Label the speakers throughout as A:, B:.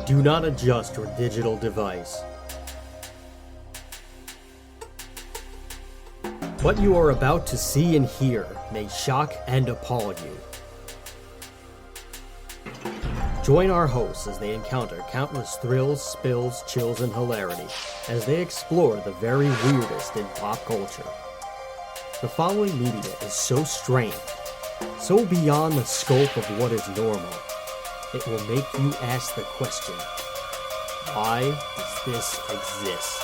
A: Do not adjust your digital device. What you are about to see and hear may shock and appall you. Join our hosts as they encounter countless thrills, spills, chills, and hilarity as they explore the very weirdest in pop culture. The following media is so strange, so beyond the scope of what is normal, it will make you ask the question, why does this exist?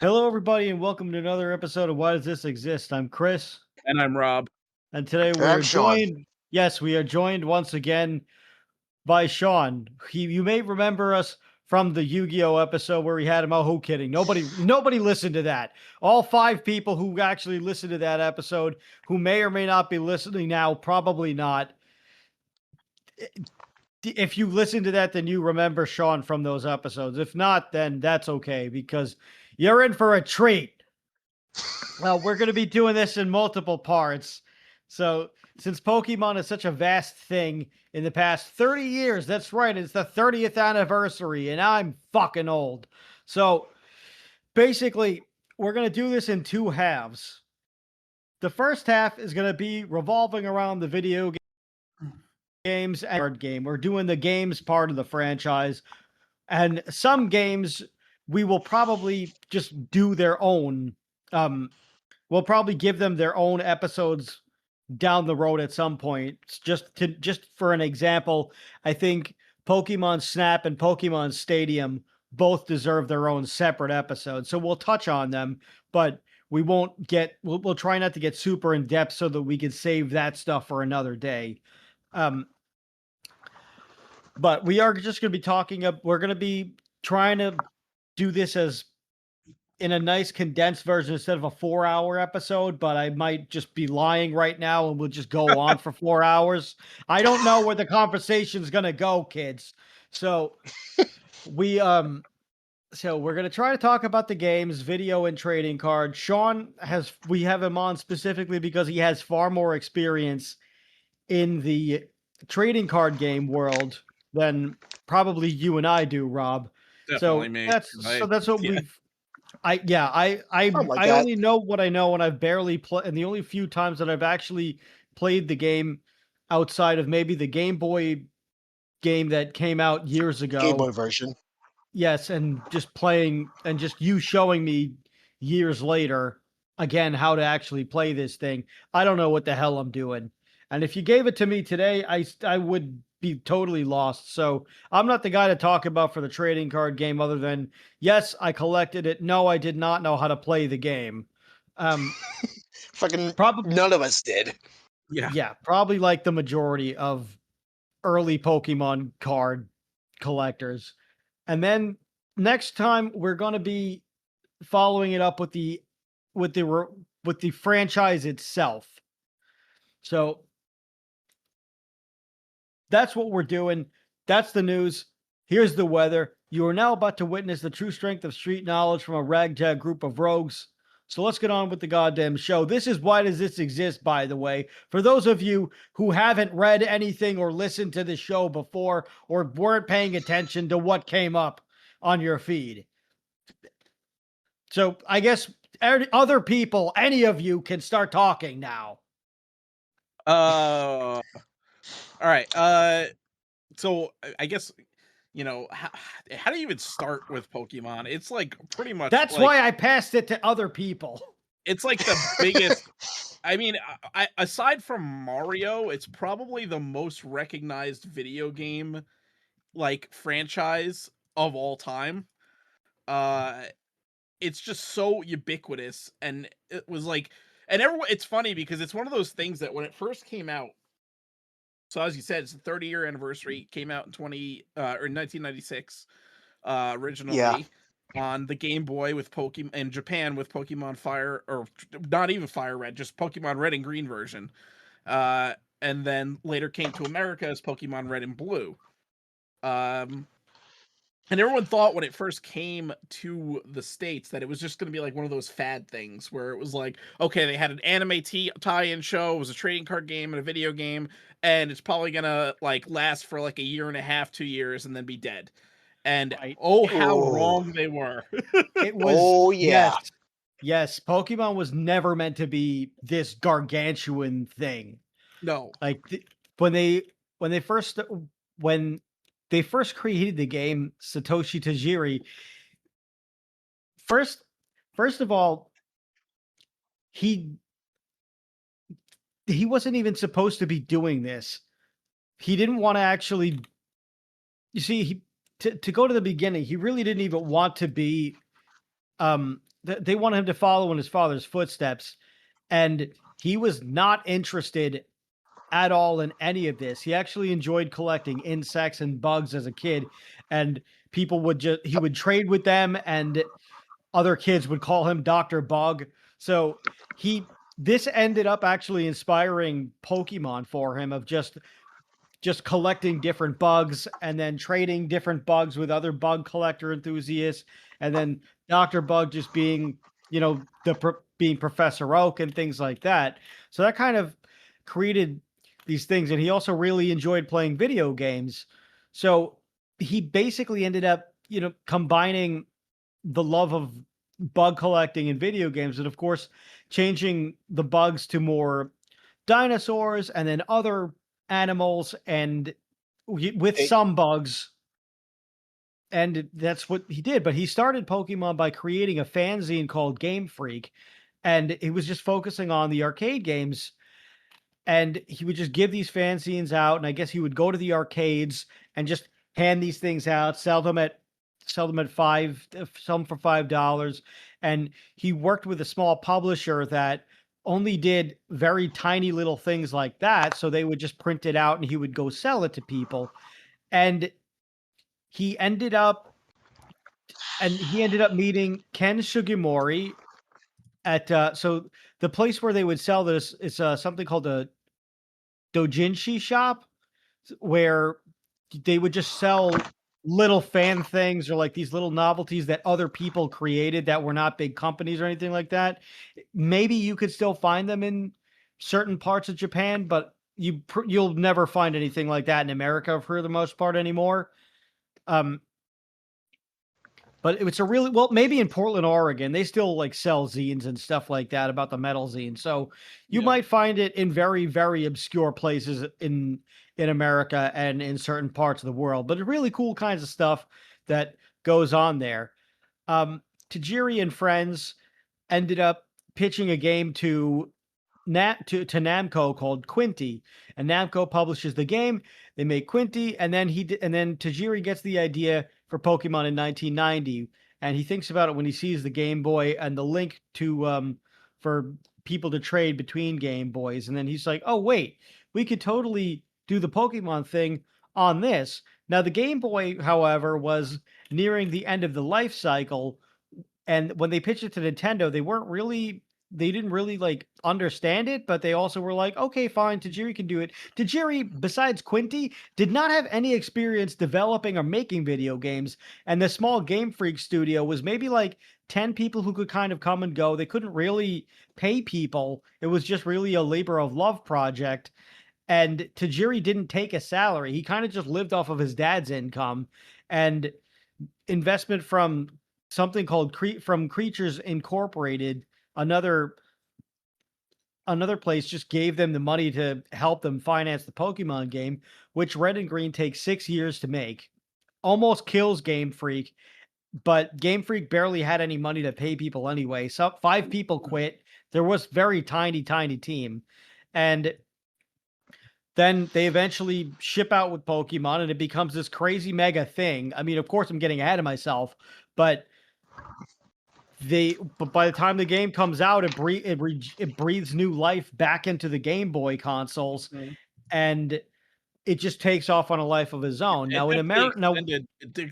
A: Hello, everybody, and welcome to another episode of Why Does This Exist? I'm Chris,
B: And I'm Rob.
A: and today
C: And
A: we're
C: I'm Shaun.
A: joined. Yes, we are joined once again by Shaun. You may remember us from the Yu-Gi-Oh episode where we had him. Oh, who kidding? Nobody listened to that. All 5 people who actually listened to that episode, who may or may not be listening now, probably not. If you listen to that, then you remember Shaun from those episodes. If not, then that's okay because you're in for a treat. We're going to be doing this in multiple parts. So, since Pokemon is such a vast thing in the past 30 years, that's right, it's the 30th anniversary, and I'm fucking old. So, basically, we're going to do this in 2 halves. The first half is going to be revolving around the video games and card game. We're doing the games part of the franchise. And some games we will probably just do their own. We'll probably give them their own episodes down the road at some point. Just for an example, I think Pokemon Snap and Pokemon Stadium both deserve their own separate episodes. So we'll touch on them, but we won't get we'll try not to get super in depth so that we can save that stuff for another day. But we are just going to be we're going to be trying to do this as in a nice condensed version instead of a 4-hour episode, but I might just be lying right now and we'll just go on for 4 hours. I don't know where the conversation's going to go, kids. So we so we're going to try to talk about the games, video and trading cards. We have him on specifically because he has far more experience in the trading card game world than probably you and I do, Rob.
B: Definitely
A: So
B: me.
A: that's what we've I
C: like that.
A: only know what I know, and I've barely played. And the only few times that I've actually played the game outside of maybe the Game Boy game that came out years ago.
C: Game Boy version.
A: Yes, and just playing and just you showing me years later again how to actually play this thing. I don't know what the hell I'm doing. And if you gave it to me today, I would be totally lost. So I'm not the guy to talk about for the trading card game other than yes, I collected it. No, I did not know how to play the game.
C: Fucking
A: Probably
C: none of us did.
A: yeah, probably like the majority of early Pokemon card collectors. And then next time we're going to be following it up with the franchise itself. So that's what we're doing. That's the news. Here's the weather. You are now about to witness the true strength of street knowledge from a ragtag group of rogues. So let's get on with the goddamn show. This is Why Does This Exist, by the way. For those of you who haven't read anything or listened to the show before or weren't paying attention to what came up on your feed. So I guess other people, any of you can start talking now.
B: All right. So I guess how do you even start with Pokemon? It's like pretty much.
A: That's why I passed it to other people.
B: It's like the biggest. I mean, aside from Mario, it's probably the most recognized video game franchise of all time. It's just so ubiquitous, and it was and everyone. It's funny because it's one of those things that when it first came out. So as you said, it's the 30-year anniversary. It came out in 1996 originally on the Game Boy with Pokemon in Japan with Pokemon Fire, or not even Fire Red, just Pokemon Red and Green version. And then later came to America as Pokemon Red and Blue. And everyone thought when it first came to the States that it was just going to be like one of those fad things where it was like, okay, they had an anime tie-in show, it was a trading card game and a video game, and it's probably going to like last for like a year and a half, 2 years, and then be dead. And
A: Right.
B: oh, how
C: Oh,
B: wrong they were.
A: It was
C: oh yeah.
A: yes. Yes, Pokemon was never meant to be this gargantuan thing.
B: No.
A: Like when they when they first when they first created the game, Satoshi Tajiri, first first of all, he he wasn't even supposed to be doing this. He didn't want to actually you see to go to the beginning, he really didn't even want to be they wanted him to follow in his father's footsteps, and he was not interested at all in any of this. He actually enjoyed collecting insects and bugs as a kid, and people would just he would trade with them, and other kids would call him Dr. Bug. So he this ended up actually inspiring Pokemon for him of just collecting different bugs and then trading different bugs with other bug collector enthusiasts, and then Dr. Bug just being, being Professor Oak and things like that. So that kind of created these things, and he also really enjoyed playing video games. So he basically ended up, combining the love of bug collecting and video games, and of course, changing the bugs to more dinosaurs and then other animals and with
C: Hey,
A: some bugs. And that's what he did. But he started Pokemon by creating a fanzine called Game Freak. And he was just focusing on the arcade games. And he would just give these fanzines out. And I guess he would go to the arcades and just hand these things out, sell them at some for $5. And he worked with a small publisher that only did very tiny little things like that. So they would just print it out and he would go sell it to people. And he ended up he ended up meeting Ken Sugimori at so the place where they would sell this is something called a dojinshi shop where they would just sell little fan things or like these little novelties that other people created that were not big companies or anything like that. Maybe you could still find them in certain parts of Japan, but you'll never find anything like that in America for the most part anymore. Um, but it's a really well, maybe in Portland, Oregon, they still like sell zines and stuff like that about the metal zine. So you
B: Yeah.
A: might find it in very, very obscure places in America and in certain parts of the world. But really cool kinds of stuff that goes on there. Tajiri and friends ended up pitching a game to to Namco called Quinty, and Namco publishes the game. They make Quinty, and then Tajiri gets the idea for Pokemon in 1990, and he thinks about it when he sees the Game Boy and the link to for people to trade between Game Boys, and then he's like, "Oh wait, we could totally do the Pokemon thing on this." Now the Game Boy, however, was nearing the end of the life cycle, and when they pitched it to Nintendo, they didn't really like understand it, but they also were like, okay, fine, Tajiri can do it. Tajiri, besides Quinty, did not have any experience developing or making video games, and the small Game Freak studio was maybe like 10 people who could kind of come and go. They couldn't really pay people. It was just really a labor of love project. And Tajiri didn't take a salary. He kind of just lived off of his dad's income, and investment from something called from Creatures Incorporated, another place, just gave them the money to help them finance the Pokemon game, which Red and Green takes 6 years to make. Almost kills Game Freak, but Game Freak barely had any money to pay people anyway. So 5 people quit. There was very tiny, tiny team, and then they eventually ship out with Pokemon, and it becomes this crazy mega thing. I mean, of course, I'm getting ahead of myself, but but by the time the game comes out, it breathes new life back into the Game Boy consoles,
B: Mhm.
A: and it just takes off on a life of its own.
B: It
A: Now in
B: definitely
A: America, now
B: extended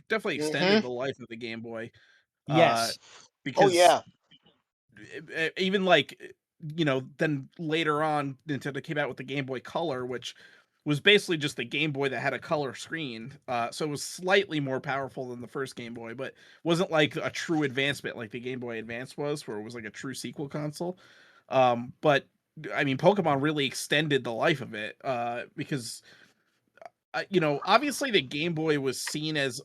B: definitely extended
C: mm-hmm.
B: the life of the Game Boy. Uh
A: yes,
C: Oh
B: because
C: yeah.
B: even like then later on Nintendo came out with the Game Boy Color, which was basically just the Game Boy that had a color screen. So it was slightly more powerful than the first Game Boy, but wasn't like a true advancement like the Game Boy Advance was, where it was like a true sequel console. But I mean, Pokemon really extended the life of it because obviously the Game Boy was seen as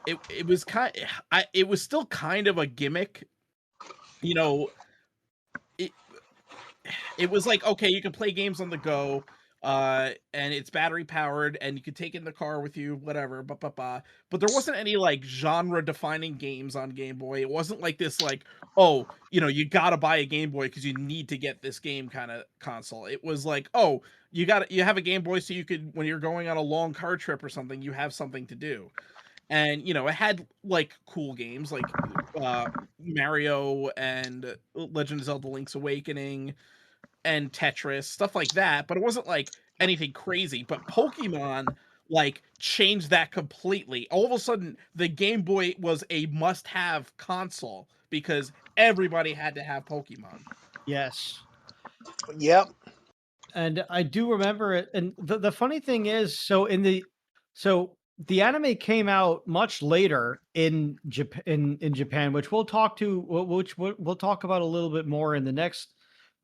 B: it was it was still kind of a gimmick. You know, it it was like, okay, you can play games on the go, and it's battery powered, and you could take it in the car with you, whatever, but there wasn't any like genre defining games on Game Boy. It wasn't like this, like, oh, you gotta buy a Game Boy because you need to get this game kind of console. It was like, oh, you have a Game Boy so you could, when you're going on a long car trip or something, you have something to do. And it had like cool games like Mario and Legend of Zelda Link's Awakening and Tetris, stuff like that, but it wasn't like anything crazy. But Pokemon like changed that completely. All of a sudden, the Game Boy was a must-have console because everybody had to have Pokemon.
A: Yes.
C: Yep.
A: And I do remember it. And the funny thing is, so the anime came out much later in Japan, which we'll talk we'll talk about a little bit more in the next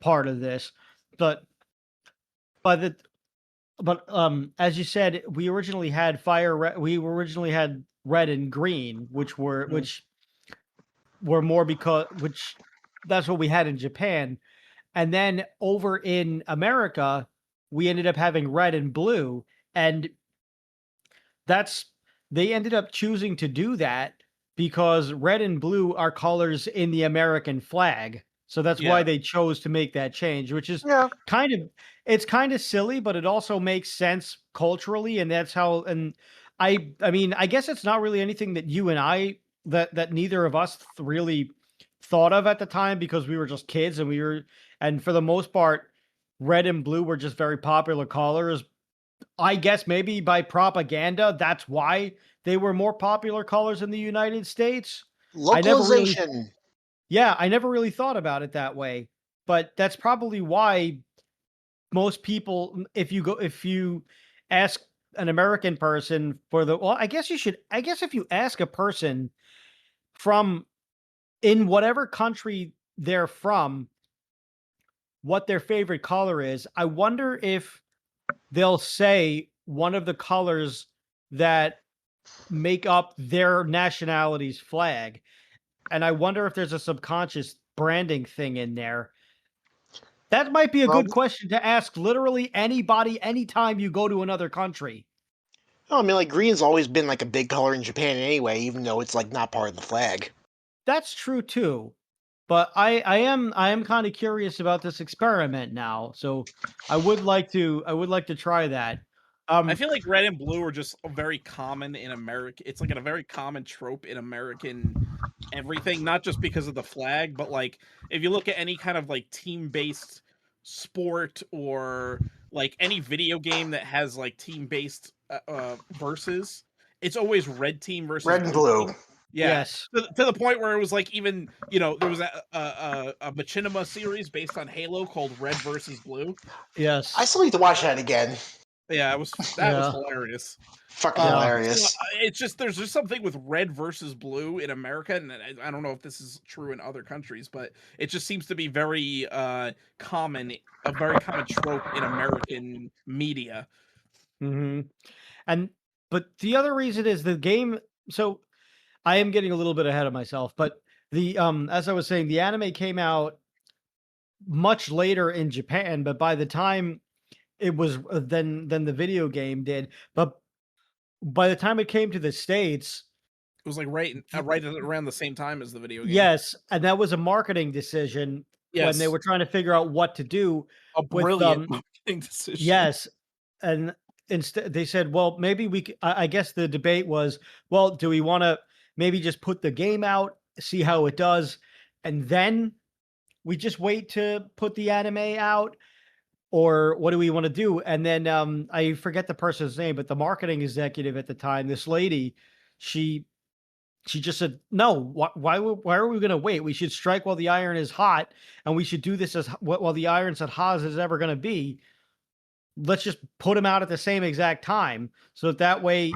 A: part of this. But as you said, we originally had red and green, which were more which that's what we had in Japan. And then over in America, we ended up having red and blue, and they ended up choosing to do that because red and blue are colors in the American flag. So that's why they chose to make that change, which is it's kind of silly, but it also makes sense culturally. And that's how, and I mean, I guess it's not really anything that you and I, that neither of us really thought of at the time because we were just kids and for the most part, red and blue were just very popular colors. I guess maybe by propaganda, that's why they were more popular colors in the United States.
C: Localization.
A: I never really thought about it that way, but that's probably why most people, if you ask an American person I guess if you ask a person from in whatever country they're from, what their favorite color is, I wonder if they'll say one of the colors that make up their nationality's flag. And I wonder if there's a subconscious branding thing in there. That might be a good question to ask literally anybody anytime you go to another country.
C: No, I mean, like, green's always been like a big color in Japan anyway, even though it's like not part of the flag.
A: That's true too. But I am kind of curious about this experiment now. So I would like to try that.
B: I feel like red and blue are just very common in America. It's like a very common trope in American everything, not just because of the flag, but like if you look at any kind of like team-based sport or like any video game that has like team-based versus, it's always red team versus
C: red and blue.
B: Team. Yeah,
A: yes.
B: To the point where it was like even there was a machinima series based on Halo called Red versus Blue.
A: Yes,
C: I still need to watch that again.
B: Yeah, was hilarious.
C: Fucking hilarious.
B: So, it's just there's just something with red versus blue in America, and I don't know if this is true in other countries, but it just seems to be very common, a very common trope in American media.
A: Mm-hmm. But the other reason is the game. So I am getting a little bit ahead of myself, but as I was saying, the anime came out much later in Japan, but by the time it was than the video game did, but by the time it came to the States,
B: it was like right around the same time as the video game.
A: Yes, and that was a marketing decision when they were trying to figure out what to do.
B: A brilliant marketing decision.
A: Yes, and instead they said, well, maybe I guess the debate was, well, do we want to maybe just put the game out, see how it does, and then we just wait to put the anime out? Or what do we want to do? And then I forget the person's name, but the marketing executive at the time, this lady, she just said, no, why are we going to wait? We should strike while the iron is hot, and we should do this while the iron's as hot as it's ever going to be. let's just put them out at the same exact time, so that way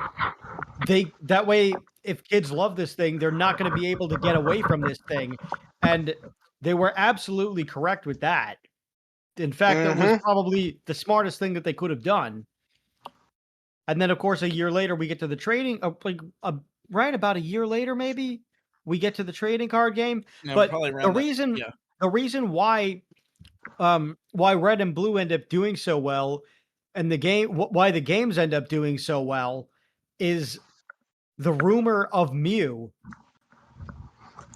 A: if kids love this thing, they're not going to be able to get away from this thing. And they were absolutely correct with that. In fact, that was probably the smartest thing that they could have done. And then, of course, a year later, we get to the trading, right about a year later, maybe we get to the trading card game.
B: No,
A: But
B: probably
A: the
B: around that.
A: reason,
B: Yeah.
A: the reason why Red and Blue end up doing so well, and why the games end up doing so well, is the rumor of Mew.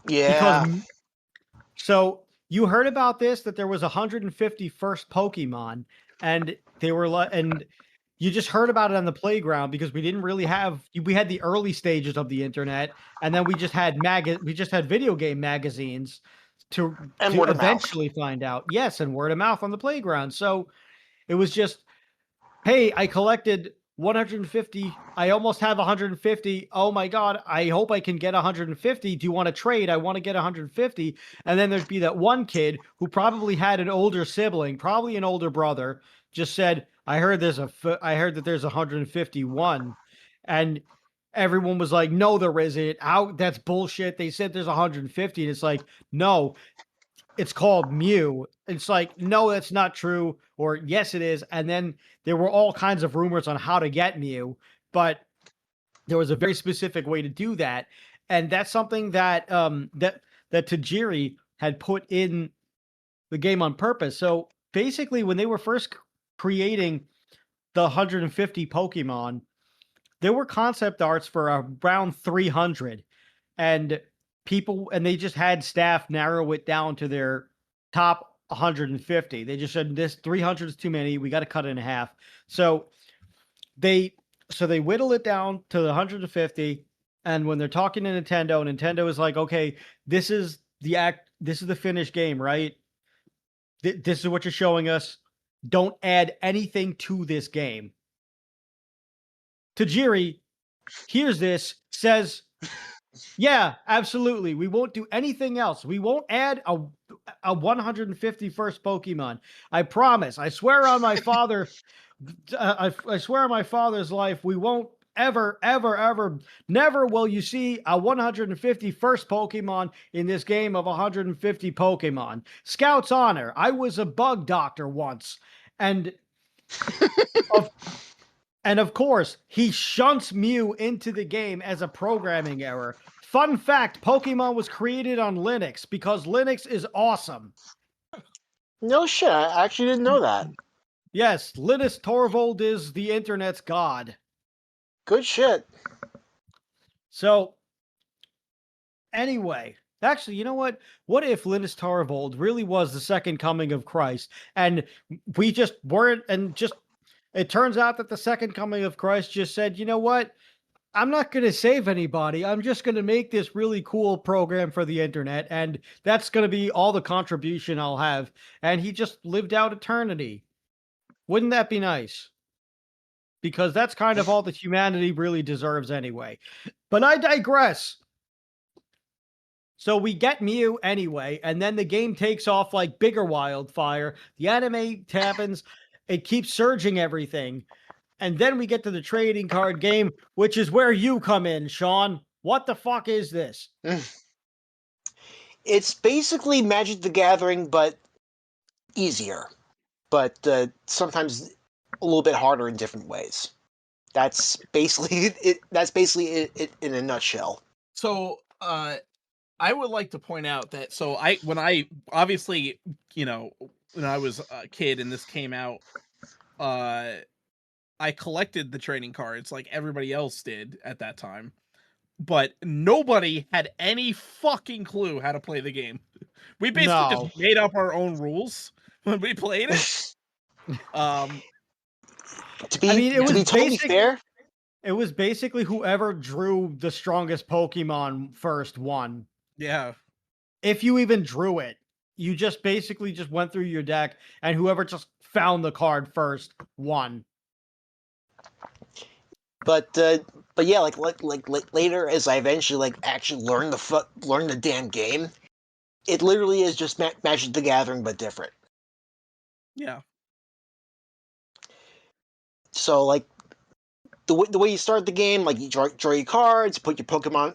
C: Yeah.
A: So you heard about this, that there was 150 first Pokemon, and they were and you just heard about it on the playground because we didn't really we had the early stages of the internet, and then we just had video game magazines to
C: word of mouth.
A: eventually find out. Yes, and word of mouth on the playground. So it was just, hey, I collected 150. I almost have 150. Oh my God. I hope I can get 150. Do you want to trade? I want to get 150. And then there'd be that one kid who probably had an older sibling, probably an older brother, just said, I heard that there's 151. And everyone was like, no, there isn't. That's bullshit. They said there's 150. And it's like, no, it's called Mew. It's like, no, that's not true. Or yes, it is. And then there were all kinds of rumors on how to get Mew, but there was a very specific way to do that. And that's something that that Tajiri had put in the game on purpose. So basically, when they were first creating the 150 Pokemon, there were concept arts for around 300. And they just had staff narrow it down to their top 150. They just said, this 300 is too many. We got to cut it in half. So they whittle it down to the 150. And when they're talking to Nintendo is like, okay, this is the finished game, right? This is what you're showing us. Don't add anything to this game. Tajiri hears this, says, yeah, absolutely. We won't do anything else. We won't add a 151st Pokemon. I promise. I swear on my father. I swear on my father's life. We won't ever, ever, ever, never will you see a 151st Pokemon in this game of 150 Pokemon. Scout's honor. I was a bug doctor once, and of course, he shunts Mew into the game as a programming error. Fun fact, Pokemon was created on Linux because Linux is awesome.
C: No shit, I actually didn't know that.
A: Yes, Linus Torvald is the internet's god.
C: Good shit.
A: So, anyway, actually, you know what? What if Linus Torvald really was the second coming of Christ, and we just weren't, and just, it turns out that the second coming of Christ just said, you know what? I'm not going to save anybody. I'm just going to make this really cool program for the internet, and that's going to be all the contribution I'll have. And he just lived out eternity. Wouldn't that be nice? Because that's kind of all that humanity really deserves anyway. But I digress. So we get Mew anyway, and then the game takes off like bigger wildfire. The anime happens. It keeps surging everything. And then we get to the trading card game, which is where you come in, Shaun. What the fuck is this?
C: It's basically Magic the Gathering, but easier. But sometimes a little bit harder in different ways. That's basically it. That's basically it in a nutshell.
B: So, I would like to point out that when I obviously, when I was a kid and this came out, I collected the trading cards like everybody else did at that time, but nobody had any fucking clue how to play the game. We basically just made up our own rules when we played it.
C: To be totally fair,
A: it was basically whoever drew the strongest Pokemon first won.
B: Yeah.
A: If you even drew it, you just basically just went through your deck, and whoever just found the card first won.
C: But yeah, like later, as I eventually actually learned the damn game, it literally is just Magic the Gathering but different.
B: Yeah.
C: So like the way you start the game, like you draw your cards, put your Pokemon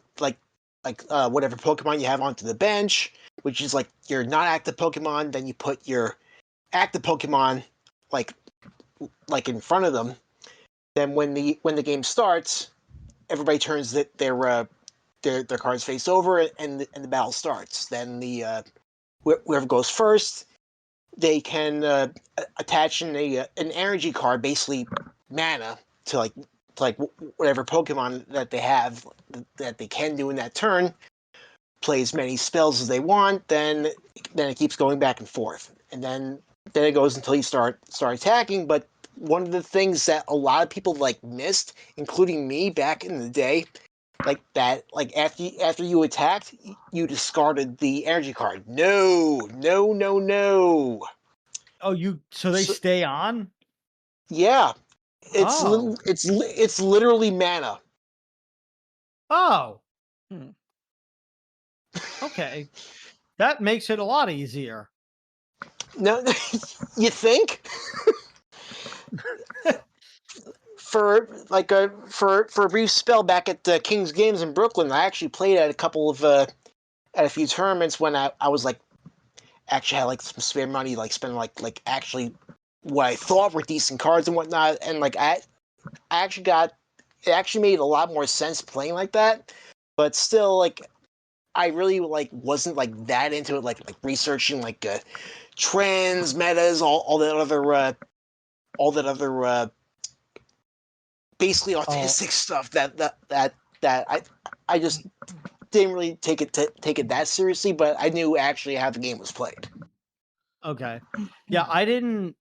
C: whatever Pokemon you have onto the bench, which is like your not active Pokemon. Then you put your active Pokemon like in front of them. Then when the game starts, everybody turns their cards face over, and the battle starts. Then whoever goes first, they can attach an energy card, basically mana, to whatever Pokemon that they have that they can do in that turn. Play as many spells as they want. Then it keeps going back and forth, and then it goes until you start attacking. But one of the things that a lot of people missed, including me back in the day, after you attacked, you discarded the energy card. No.
A: Oh, so they stay on?
C: Yeah,
A: Oh.
C: it's literally mana.
A: Oh. Okay. That makes it a lot easier.
C: No, you think? For a brief spell back at King's Games in Brooklyn, I actually played at a few tournaments when I was actually had some spare money, spend actually what I thought were decent cards and whatnot, and I actually it actually made a lot more sense playing like that. But still, I really wasn't that into it, researching trends, metas, all that other basically autistic stuff that I just didn't really take it that seriously. But I knew actually how the game was played.
A: Okay. Yeah, I didn't.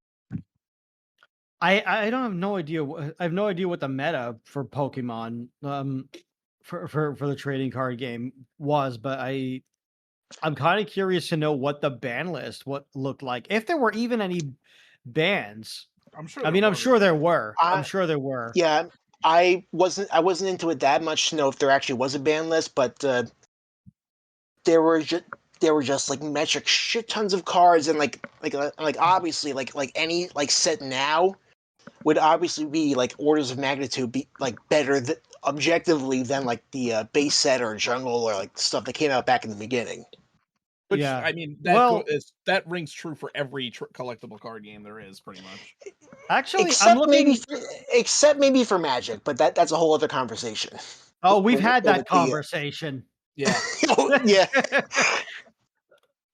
A: I don't have no idea. I have no idea what the meta for Pokemon for the trading card game was, but I'm kind of curious to know what the ban list looked like, if there were even any bans.
B: I'm sure.
A: I'm sure there were. I'm
C: I-
A: sure there were.
C: Yeah, I wasn't into it that much to know if there actually was a ban list, but there were just metric shit tons of cards, and obviously any set now would obviously be orders of magnitude be better objectively than the base set or jungle or stuff that came out back in the beginning.
B: Which
A: Yeah.
B: I mean, that rings true for every collectible card game there is, pretty much.
A: Actually,
C: except
A: I'm looking.
C: Maybe for Magic, but that's a whole other conversation.
A: Oh, we've had that conversation.
B: Yeah.
C: Yeah.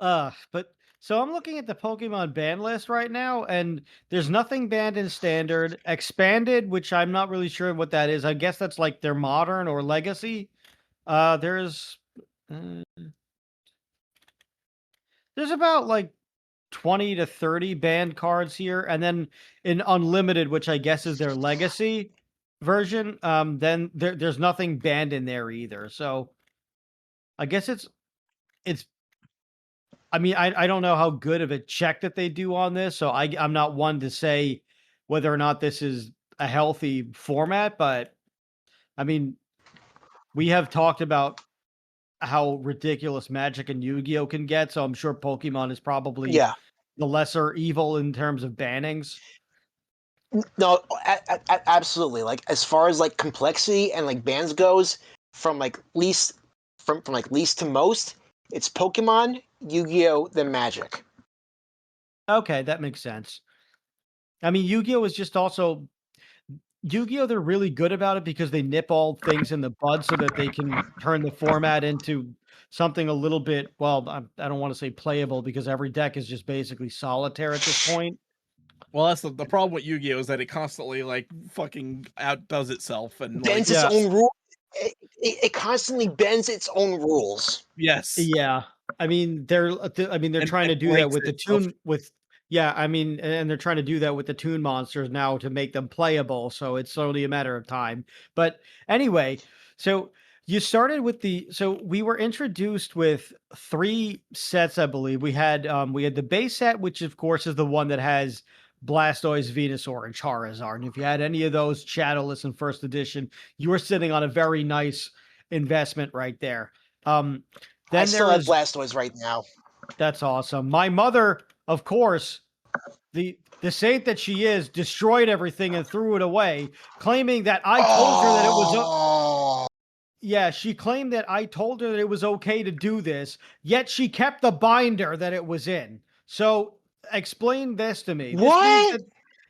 A: But so I'm looking at the Pokemon ban list right now, and there's nothing banned in standard. Expanded, which I'm not really sure what that is. I guess that's like their modern or legacy. There's about 20 to 30 banned cards here, and then in unlimited, which I guess is their legacy version, then there's nothing banned in there either. So I guess it's I don't know how good of a check that they do on this, so I'm not one to say whether or not this is a healthy format, but I mean, we have talked about how ridiculous Magic and Yu-Gi-Oh can get, so I'm sure Pokemon is probably the lesser evil in terms of bannings.
C: No, absolutely. As far as complexity and bans goes, from least least to most, it's Pokemon, Yu-Gi-Oh, then Magic.
A: Okay, that makes sense. I mean, Yu-Gi-Oh is just also Yu-Gi-Oh, they're really good about it because they nip all things in the bud so that they can turn the format into something a little bit, well, I don't want to say playable, because every deck is just basically solitaire at this point.
B: Well, that's the problem with Yu-Gi-Oh is that it constantly fucking outdoes itself and
C: bends its own rules. It constantly bends its own rules.
B: Yes.
A: Yeah. I mean, they're trying to do that with the tune and they're trying to do that with the Toon Monsters now to make them playable, so it's only a matter of time. But anyway, so you started with so we were introduced with 3 sets, I believe. We had the base set, which of course is the one that has Blastoise, Venusaur, and Charizard. And if you had any of those Shadowless in first edition, you were sitting on a very nice investment right there. Then
C: I still have Blastoise right now.
A: That's awesome. My mother, of course, the saint that she is, destroyed everything and threw it away, claiming that I told her that it was.
C: Oh,
A: Yeah, she claimed that I told her that it was okay to do this, yet she kept the binder that it was in. So explain this to me. This means
C: what?
A: that,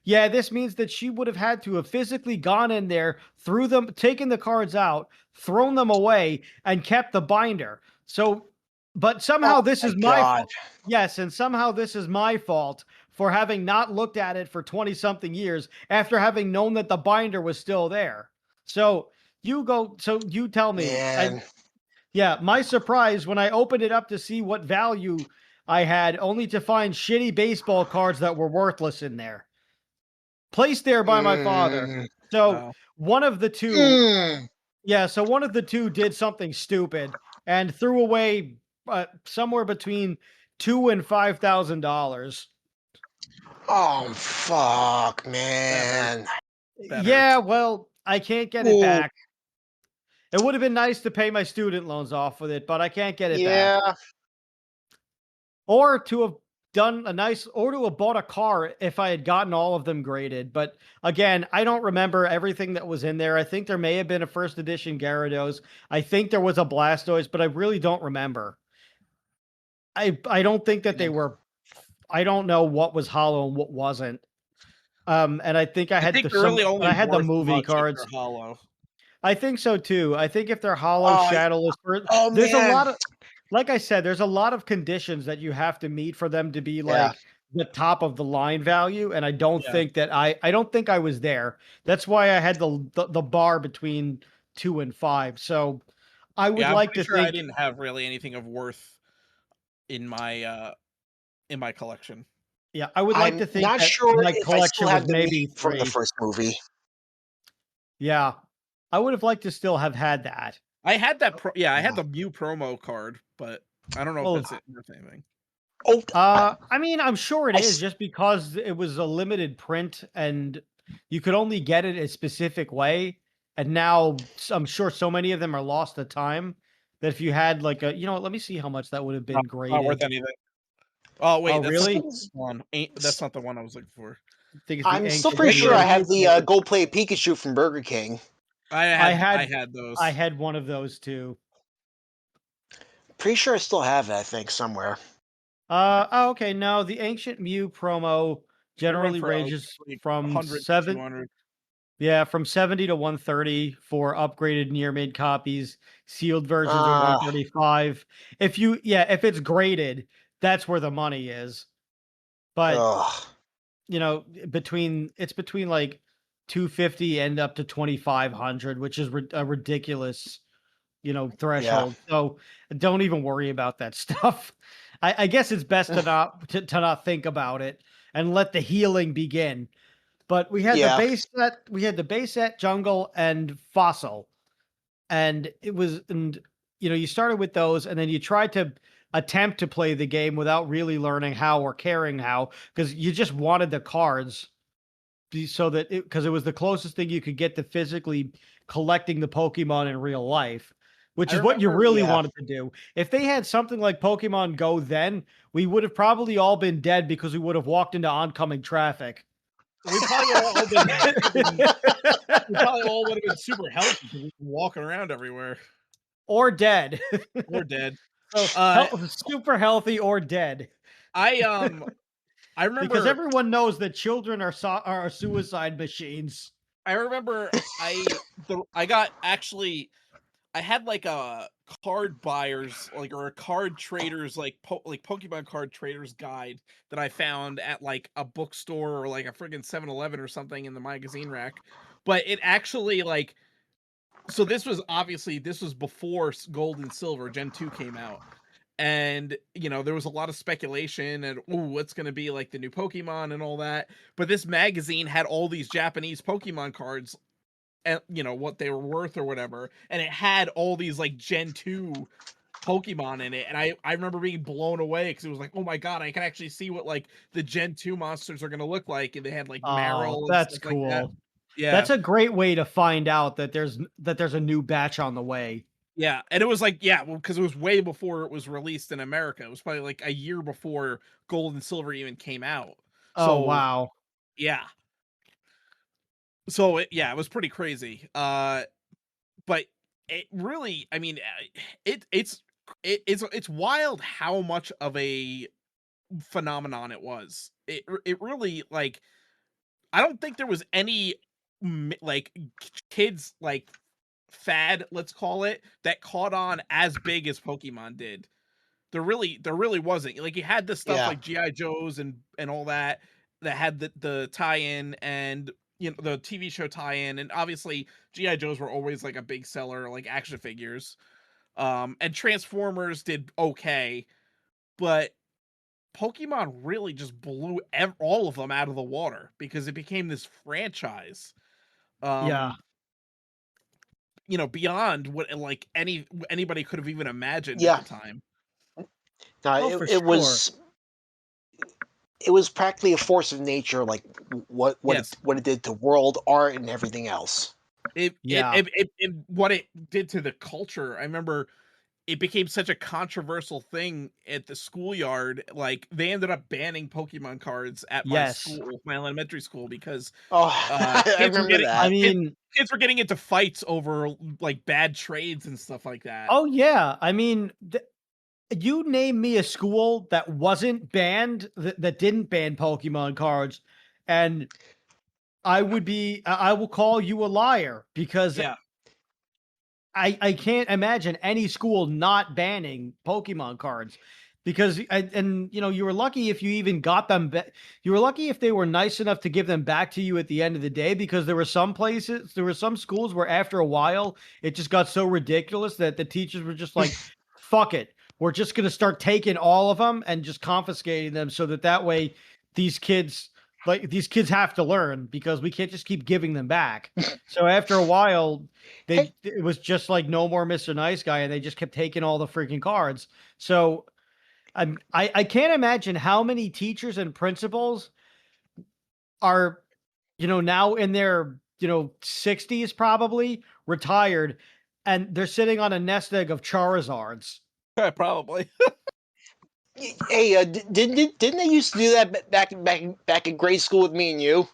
A: yeah, this means that she would have had to have physically gone in there, threw them, taken the cards out, thrown them away, and kept the binder. So, but somehow
C: Oh
A: this
C: my
A: is my
C: God.
A: fault. Yes, and somehow this is my fault for having not looked at it for 20 something years after having known that the binder was still there. So, you tell me.
C: Man.
A: Yeah, my surprise when I opened it up to see what value I had, only to find shitty baseball cards that were worthless in there. Placed there by my father.
C: Mm,
A: So
B: Wow.
A: one of the two,
C: mm.
A: yeah, so one of the two did something stupid and threw away somewhere between $2,000 and $5,000.
C: Oh, fuck,
B: That hurts.
C: man.
B: That
A: Yeah,
B: hurts.
A: well, I can't get it
C: Ooh,
A: back. It would have been nice to pay my student loans off with it, but I can't get it back.
C: yeah.
A: Or to have done a nice, or to have bought a car if I had gotten all of them graded. But again, I don't remember everything that was in there. I think there may have been a first edition Gyarados. I think there was a Blastoise, but I really don't remember. I don't think that they
C: Man.
A: were. I don't know what was hollow and what wasn't. And I think I
B: I
A: had
B: think they're really
A: but
B: only
A: I had the
B: worth
A: movie
B: much if
A: cards.
B: they're hollow.
A: I think so too. I think if they're hollow,
C: Oh,
A: shadowless,
C: oh,
A: there's a
C: man.
A: lot of, like I said, there's a lot of conditions that you have to meet for them to be
C: Yeah.
A: like the top of the line value. And I don't
B: Yeah.
A: think that I don't think I was there. That's why I had the bar between 2 and 5. So I would
B: Yeah, I'm
A: like
B: pretty
A: to
B: sure I
A: think,
B: didn't have really anything of worth in my collection.
A: yeah, I would like
C: I'm
A: to think
C: not
A: that
C: sure
A: my
C: if I still
A: collection was
C: have the Mew
A: maybe
C: from the
A: 3.
C: first movie.
A: Yeah. I would have liked to still have had that.
B: I had that I had
C: Yeah.
B: the Mew promo card, but I don't know if
A: Well,
B: that's worth anything.
C: Oh,
A: I mean, I'm sure it
C: I
A: is
C: s-
A: just because it was a limited print and you could only get it a specific way. And now I'm sure so many of them are lost to time that if you had like a, let me see how much that would have been
B: Not worth
A: graded.
B: anything. Oh
A: Oh,
B: wait, that's not
A: really?
B: the one. That's not the one I was looking for.
A: I think it's the
C: I'm still
A: ancient
C: pretty sure
B: Regular
C: I
A: Mew.
C: have
B: Mew
C: the
B: card.
C: gold plate Pikachu from Burger King.
A: I
B: I
A: had
B: had those.
A: I had one of those too.
C: Pretty sure I still have it, I think, somewhere.
A: Oh, okay. No, the ancient Mew promo
B: They run
A: generally
B: for
A: ranges
B: like
A: from
B: 100 to
A: 7.
B: 200.
A: Yeah, from 70 to 130 for upgraded near mid copies. Sealed versions are
C: Ah,
A: 135. If it's graded, that's where the money is. But,
C: ugh.
A: it's between like 250 and up to 2500, which is a ridiculous,
C: Yeah.
A: threshold. So don't even worry about that stuff. I guess it's best to not think about it and let the healing begin. But
C: Yeah.
A: we had the base set, jungle, and fossil. And you started with those, and then you tried to attempt to play the game without really learning how or caring how, because you just wanted the cards so that because it was the closest thing you could get to physically collecting the Pokemon in real life, which
B: I
A: is what you
B: remember
A: really
C: Yeah.
A: wanted to do. If they had something like Pokemon Go then, we would have probably all been dead because we would have walked into oncoming traffic.
B: we probably would have all been we probably all would have been super healthy because we've been walking around everywhere.
A: Or dead.
B: We're dead.
A: So
B: Uh
A: super healthy or dead.
B: I I
A: Because
B: remember
A: everyone knows that children are suicide machines.
B: I remember I got actually I had like a card buyers or a card traders like Pokemon card traders guide that I found at like a bookstore or like a friggin' 7-Eleven or something in the magazine rack. But it actually so this was before Gold and Silver Gen 2 came out. And there was a lot of speculation and what's going to be like the new Pokemon and all that. But this magazine had all these Japanese Pokemon cards and what they were worth or whatever, and it had all these like Gen 2 Pokemon in it, and I remember being blown away because it was like, oh my god, I can actually see what like the Gen 2 monsters are gonna look like, and they had like
A: Oh,
B: Marill and
A: that's
B: stuff like that.
A: cool.
B: Yeah,
A: That's a great way to find out that there's a new batch on the way.
B: yeah, and it was like because it was way before it was released in America. It was probably like a year before Gold and Silver even came out.
A: Oh,
B: So
A: wow.
B: Yeah. So it was pretty crazy. But it really, I mean, it's wild how much of a phenomenon it was. It really, like, I don't think there was any like kids like fad, let's call it, that caught on as big as Pokemon did. There really wasn't. Like, you had the stuff
C: Yeah.
B: like GI Joes and all that had the tie-in, and the TV show tie-in, and obviously GI Joes were always like a big seller, like action figures. And Transformers did okay, but Pokemon really just blew all of them out of the water because it became this franchise.
A: Yeah.
B: Um, beyond what like anybody could have even imagined at
C: Yeah.
B: the time.
C: No,
A: Oh, for
C: it
A: sure.
C: was practically a force of nature, like
B: Yes.
C: what it did to world art and everything else.
A: Yeah.
B: What it did to the culture. I remember it became such a controversial thing at the schoolyard. Like, they ended up banning Pokemon cards at my
A: Yes.
B: school, my elementary school, because
C: Oh, I
B: kids were
C: remember
B: getting
A: I
C: that.
A: mean,
B: kids were getting into fights over like bad trades and stuff like that.
A: oh yeah. I mean, you name me a school that wasn't banned, that didn't ban Pokemon cards, and I will call you a liar, because
B: Yeah.
A: I can't imagine any school not banning Pokemon cards, because and you were lucky if you even got them. You were lucky if they were nice enough to give them back to you at the end of the day, because there were some schools where after a while it just got so ridiculous that the teachers were just like, "Fuck it, we're just gonna start taking all of them and just confiscating them, so that way these kids." These kids have to learn, because we can't just keep giving them back. So after a while,
C: Hey,
A: it was just like no more Mr. Nice Guy, and they just kept taking all the freaking cards. So I can't imagine how many teachers and principals are, now in their, 60s, probably retired, and they're sitting on a nest egg of Charizards.
B: Probably.
C: hey, didn't they used to do that back in grade school with me and you?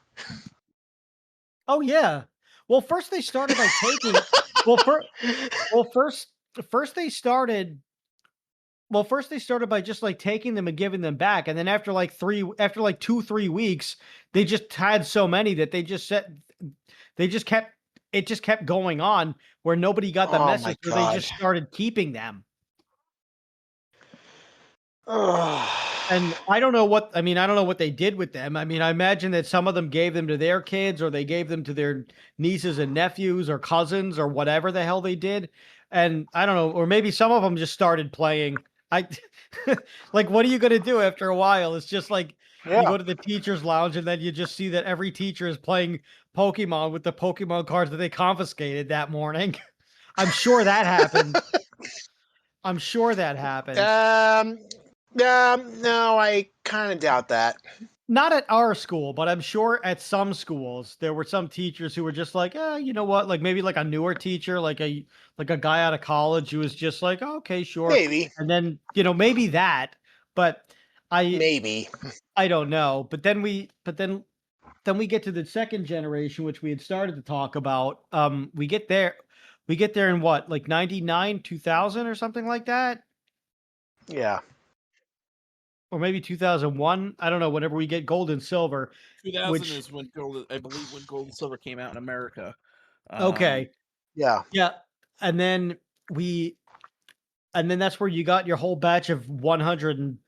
A: Oh yeah. Well, first they started by taking well, well first they started first they started by just like taking them and giving them back, and then after like 2-3 weeks, they just had so many that they just kept it just kept going on, where nobody got the
C: Oh my
A: message, where they
C: god.
A: just started keeping them.
C: Ugh.
A: And I don't know what they did with them. I mean, I imagine that some of them gave them to their kids, or they gave them to their nieces and nephews or cousins, or whatever the hell they did. And I don't know, or maybe some of them just started playing. I like, what are you going to do after a while? It's just like you
C: Yeah.
A: go to the teacher's lounge, and then you just see that every teacher is playing Pokemon with the Pokemon cards that they confiscated that morning. I'm sure that happened. I'm sure that happened.
C: Um, no, I kind of doubt that.
A: Not at our school, but I'm sure at some schools there were some teachers who were just like, you know what? Like, maybe like a newer teacher, like a guy out of college, who was just like, "Oh, okay, sure."
C: Maybe,
A: And then, maybe that, but I
C: maybe.
A: I don't know. Then we get to the second generation, which we had started to talk about. We get there in what, like 99, 2000 or something like that,
C: Yeah.
A: or maybe 2001. I don't know. Whenever we get gold and silver,
B: 2000
A: which
B: is when I believe when Gold and Silver came out in America.
A: okay.
C: Yeah.
A: Yeah, and then we and then that's where you got your whole batch of 100,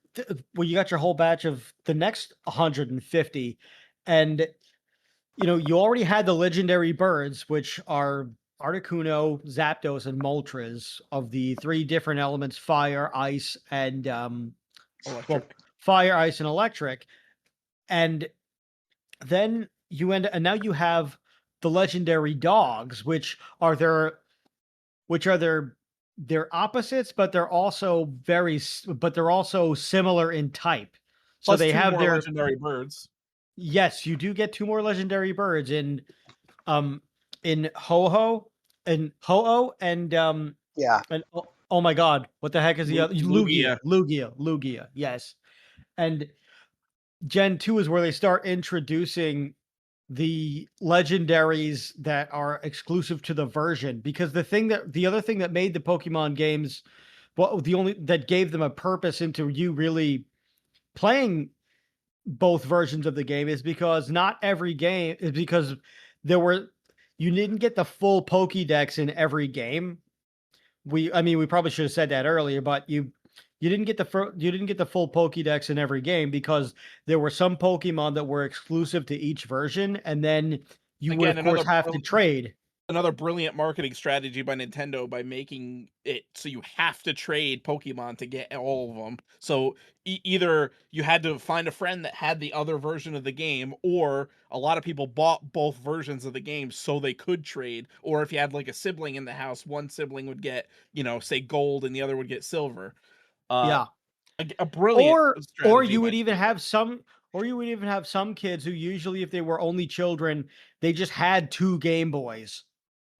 A: you got your whole batch of the next 150, and you already had the legendary birds, which are Articuno, Zapdos, and Moltres, of the three different elements: fire, ice, and
B: Electric.
A: fire, ice, and electric. And then and now you have the legendary dogs, which are their opposites, but they're also similar in type. So
B: Plus
A: they
B: two
A: have
B: more
A: their
B: legendary birds.
A: yes, you do get two more legendary birds um in Ho-Oh
C: Yeah.
A: and oh my god, what the heck is the other?
B: Lugia.
A: Lugia, yes. And Gen 2 is where they start introducing the legendaries that are exclusive to the version, because the other thing that made the Pokemon games, well, the only that gave them a purpose into you really playing both versions of the game is because not every game is because there were you didn't get the full Pokédex in every game. We probably should have said that earlier, but you didn't get you didn't get the full Pokédex in every game because there were some Pokemon that were exclusive to each version, and then you would
B: Again,
A: of course have to trade.
B: another brilliant marketing strategy by Nintendo by making it so you have to trade Pokemon to get all of them. So either you had to find a friend that had the other version of the game, or a lot of people bought both versions of the game so they could trade. Or if you had like a sibling in the house, one sibling would get, say gold and the other would get silver. Uh,
A: Yeah.
B: a brilliant
A: Or
B: strategy
A: you
B: by
A: would even
B: Nintendo.
A: have some kids who usually, if they were only children, they just had 2 Game Boys,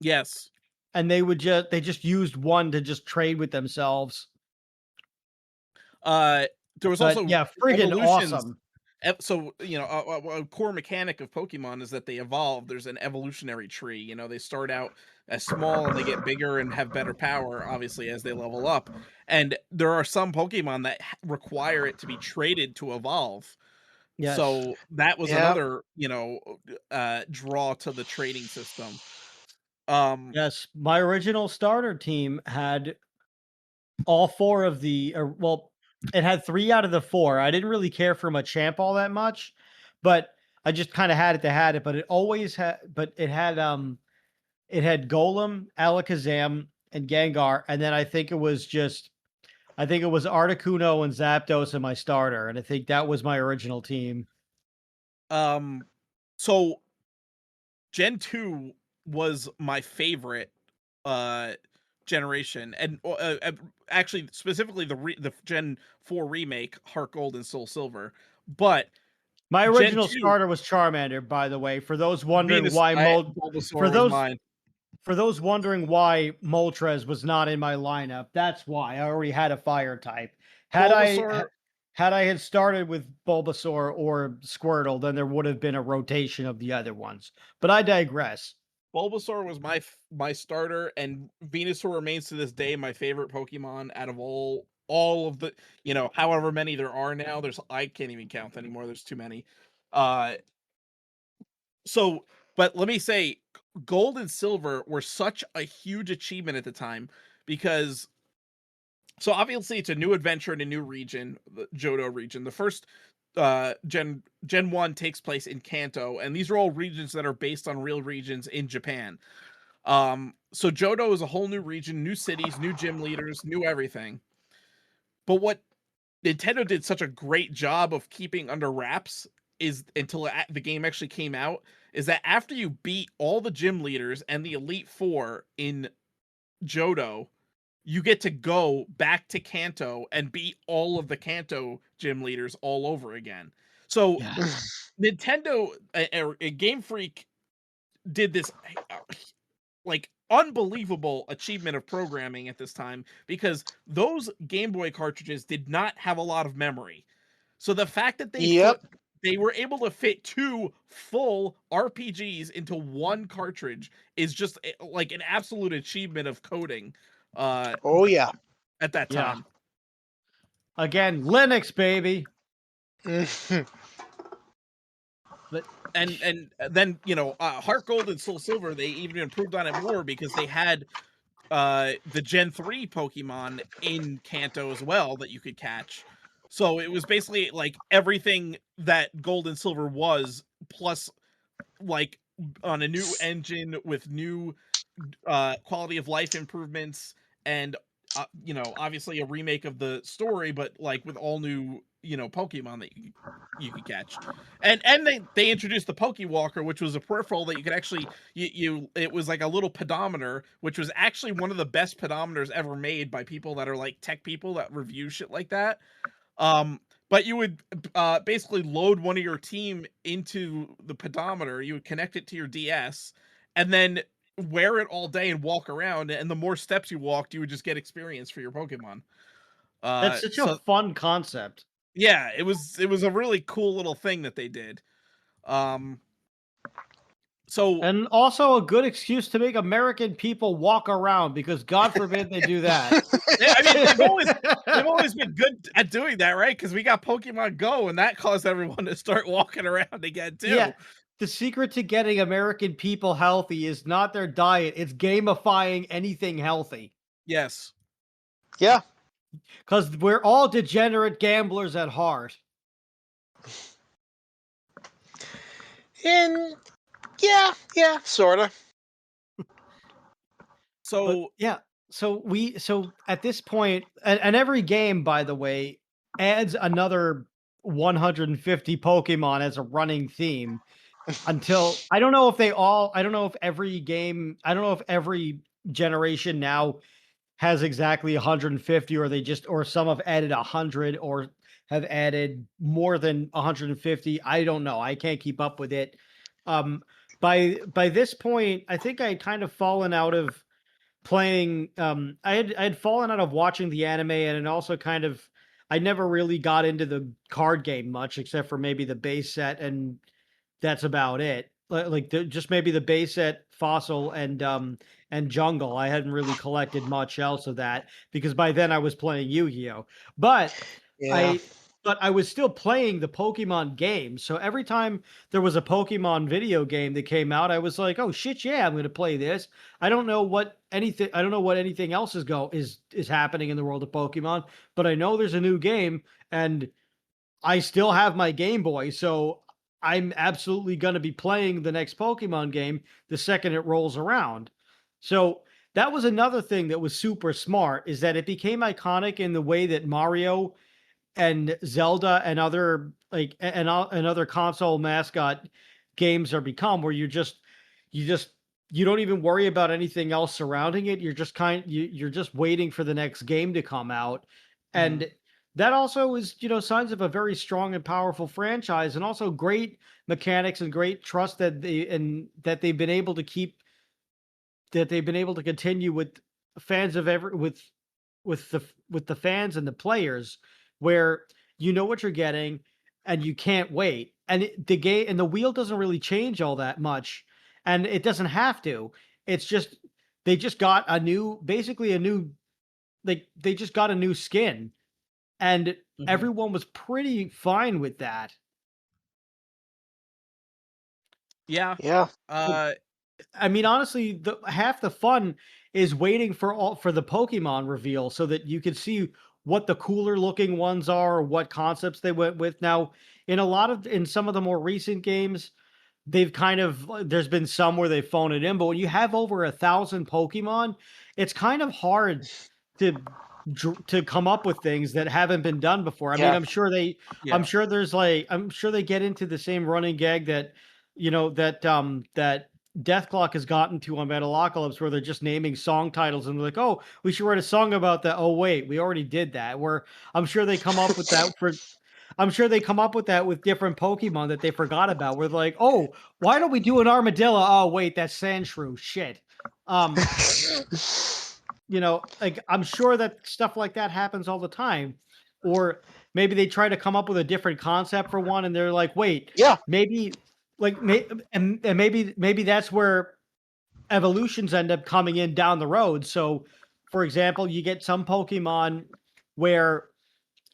B: Yes.
A: and they just used one to just trade with themselves.
B: There was
A: But
B: also
A: yeah, friggin'
B: evolutions.
A: awesome.
B: So a core mechanic of Pokemon is that they evolve. There's an evolutionary tree. They start out as small and they get bigger and have better power, obviously, as they level up. And there are some Pokemon that require it to be traded to evolve.
A: Yes.
B: So that was
C: Yep.
B: another draw to the trading system. Um,
A: Yes, my original starter team had all 4 of the well, it had 3 out of the 4. I didn't really care for Machamp all that much, but I just kinda had it, but it had Golem, Alakazam, and Gengar, and then I think it was Articuno and Zapdos in my starter, and I think that was my original team.
B: so Gen 2 was my favorite uh generation, and actually specifically the Gen 4 remake, Heart Gold and Soul Silver. But
A: My
B: Gen
A: original
B: 2,
A: starter was Charmander, by the way, for those wondering
B: Venus,
A: why for
B: Bulbasaur was
A: those
B: mine.
A: for those wondering why Moltres was not in my lineup, that's why. I already had a fire type. Had I
B: Bulbasaur
A: had I had started with Bulbasaur or Squirtle, then there would have been a rotation of the other ones. But I digress.
B: Bulbasaur was my starter, and Venusaur remains to this day my favorite Pokemon out of all of the, however many there are now. I can't even count anymore. There's too many. Uh so but let me say, gold and silver were such a huge achievement at the time, because obviously it's a new adventure in a new region, the Johto region. The first Gen 1 takes place in Kanto, and these are all regions that are based on real regions in Japan. So Johto is a whole new region, new cities, new gym leaders, new everything. But what Nintendo did such a great job of keeping under wraps is, until the game actually came out, is that after you beat all the gym leaders and the Elite Four in Johto, you get to go back to Kanto and beat all of the Kanto gym leaders all over again. So
A: Yes.
B: Nintendo, a Game Freak, did this like unbelievable achievement of programming at this time, because those Game Boy cartridges did not have a lot of memory. So the fact that
C: Yep.
B: they were able to fit 2 full RPGs into one cartridge is just like an absolute achievement of coding
C: Oh yeah.
B: at that
A: Yeah.
B: time.
A: Again, Linux, baby. But
B: And then, Heart Gold and Soul Silver, they even improved on it more because they had the Gen 3 Pokemon in Kanto as well that you could catch. So it was basically like everything that Gold and Silver was, plus like on a new engine with new quality of life improvements, and obviously a remake of the story, but like with all new Pokemon that you could catch. And they introduced the Pokewalker, which was a peripheral that you could actually it was like a little pedometer, which was actually one of the best pedometers ever made by people that are like tech people that review shit like that. But you would basically load one of your team into the pedometer, you would connect it to your DS, and then wear it all day and walk around, and the more steps you walked, you would just get experience for your Pokemon.
A: that's such a
B: So
A: fun concept.
B: Yeah, it was a really cool little thing that they did. So
A: And also a good excuse to make American people walk around because God forbid they do that.
B: I mean, they've always been good at doing that, right? Because we got Pokemon Go, and that caused everyone to start walking around again
A: Yeah.
B: too.
A: The secret to getting American people healthy is not their diet, it's gamifying anything healthy.
B: Yes.
C: Yeah.
A: Because we're all degenerate gamblers at heart.
C: And yeah, sorta.
A: But
B: So
A: yeah, so at this point, and every game, by the way, adds another 150 Pokemon as a running theme until I don't know if every game, I don't know if every generation now has exactly 150, or they just, or some have added 100 or have added more than 150. I don't know. I can't keep up with it. Um, by this point, I think I had kind of fallen out of playing. I had fallen out of watching the anime, and it also kind of, I never really got into the card game much, except for maybe the base set, and that's about it. Like just maybe the base set, Fossil, and Jungle. I hadn't really collected much else of that because by then I was playing Yu-Gi-Oh. But
C: Yeah.
A: I but I was still playing the Pokemon game. So every time there was a Pokemon video game that came out, I was like, "Oh shit, yeah, I'm going to play this." I don't know what anything else is happening in the world of Pokemon, but I know there's a new game, and I still have my Game Boy, so I'm absolutely going to be playing the next Pokemon game the second it rolls around. So that was another thing that was super smart, is that it became iconic in the way that Mario and Zelda and other and other console mascot games are become, where you just you don't even worry about anything else surrounding it. You're just waiting for the next game to come out.
B: mhm.
A: And that also is, signs of a very strong and powerful franchise, and also great mechanics and great trust that they've been able to keep, that they've been able to continue with fans of every with the fans and the players, where you know what you're getting and you can't wait. And the game and the wheel doesn't really change all that much, and it doesn't have to. It's just they just got a new, basically a new, they just got a new skin, and
B: Mhm.
A: everyone was pretty fine with that.
B: Yeah.
C: Yeah.
A: Like,
B: Uh
A: I mean, honestly, the half the fun is waiting for the Pokemon reveal so that you can see what the cooler looking ones are, or what concepts they went with. Now, in some of the more recent games, they've kind of, there's been some where they've phoned it in, but when you have over 1,000 Pokemon, it's kind of hard to to come up with things that haven't been done before. I mean,
C: Yeah.
A: I'm
B: yeah.
A: sure there's like, I'm sure they get into the same running gag that, that Death Clock has gotten to on Metalocalypse, where they're just naming song titles and they're like, "Oh, we should write a song about that." Oh, wait, we already did that. Where I'm sure they come up with that for I'm sure they come up with that with different Pokemon that they forgot about. Where they're like, "Oh, why don't we do an armadillo?" Oh, wait, that's Sandshrew. Shit. Um, like, I'm sure that stuff like that happens all the time. Or maybe they try to come up with a different concept for one, and they're like, "Wait,
C: Yeah.
A: maybe and maybe that's where evolutions end up coming in down the road." So, for example, you get some Pokemon where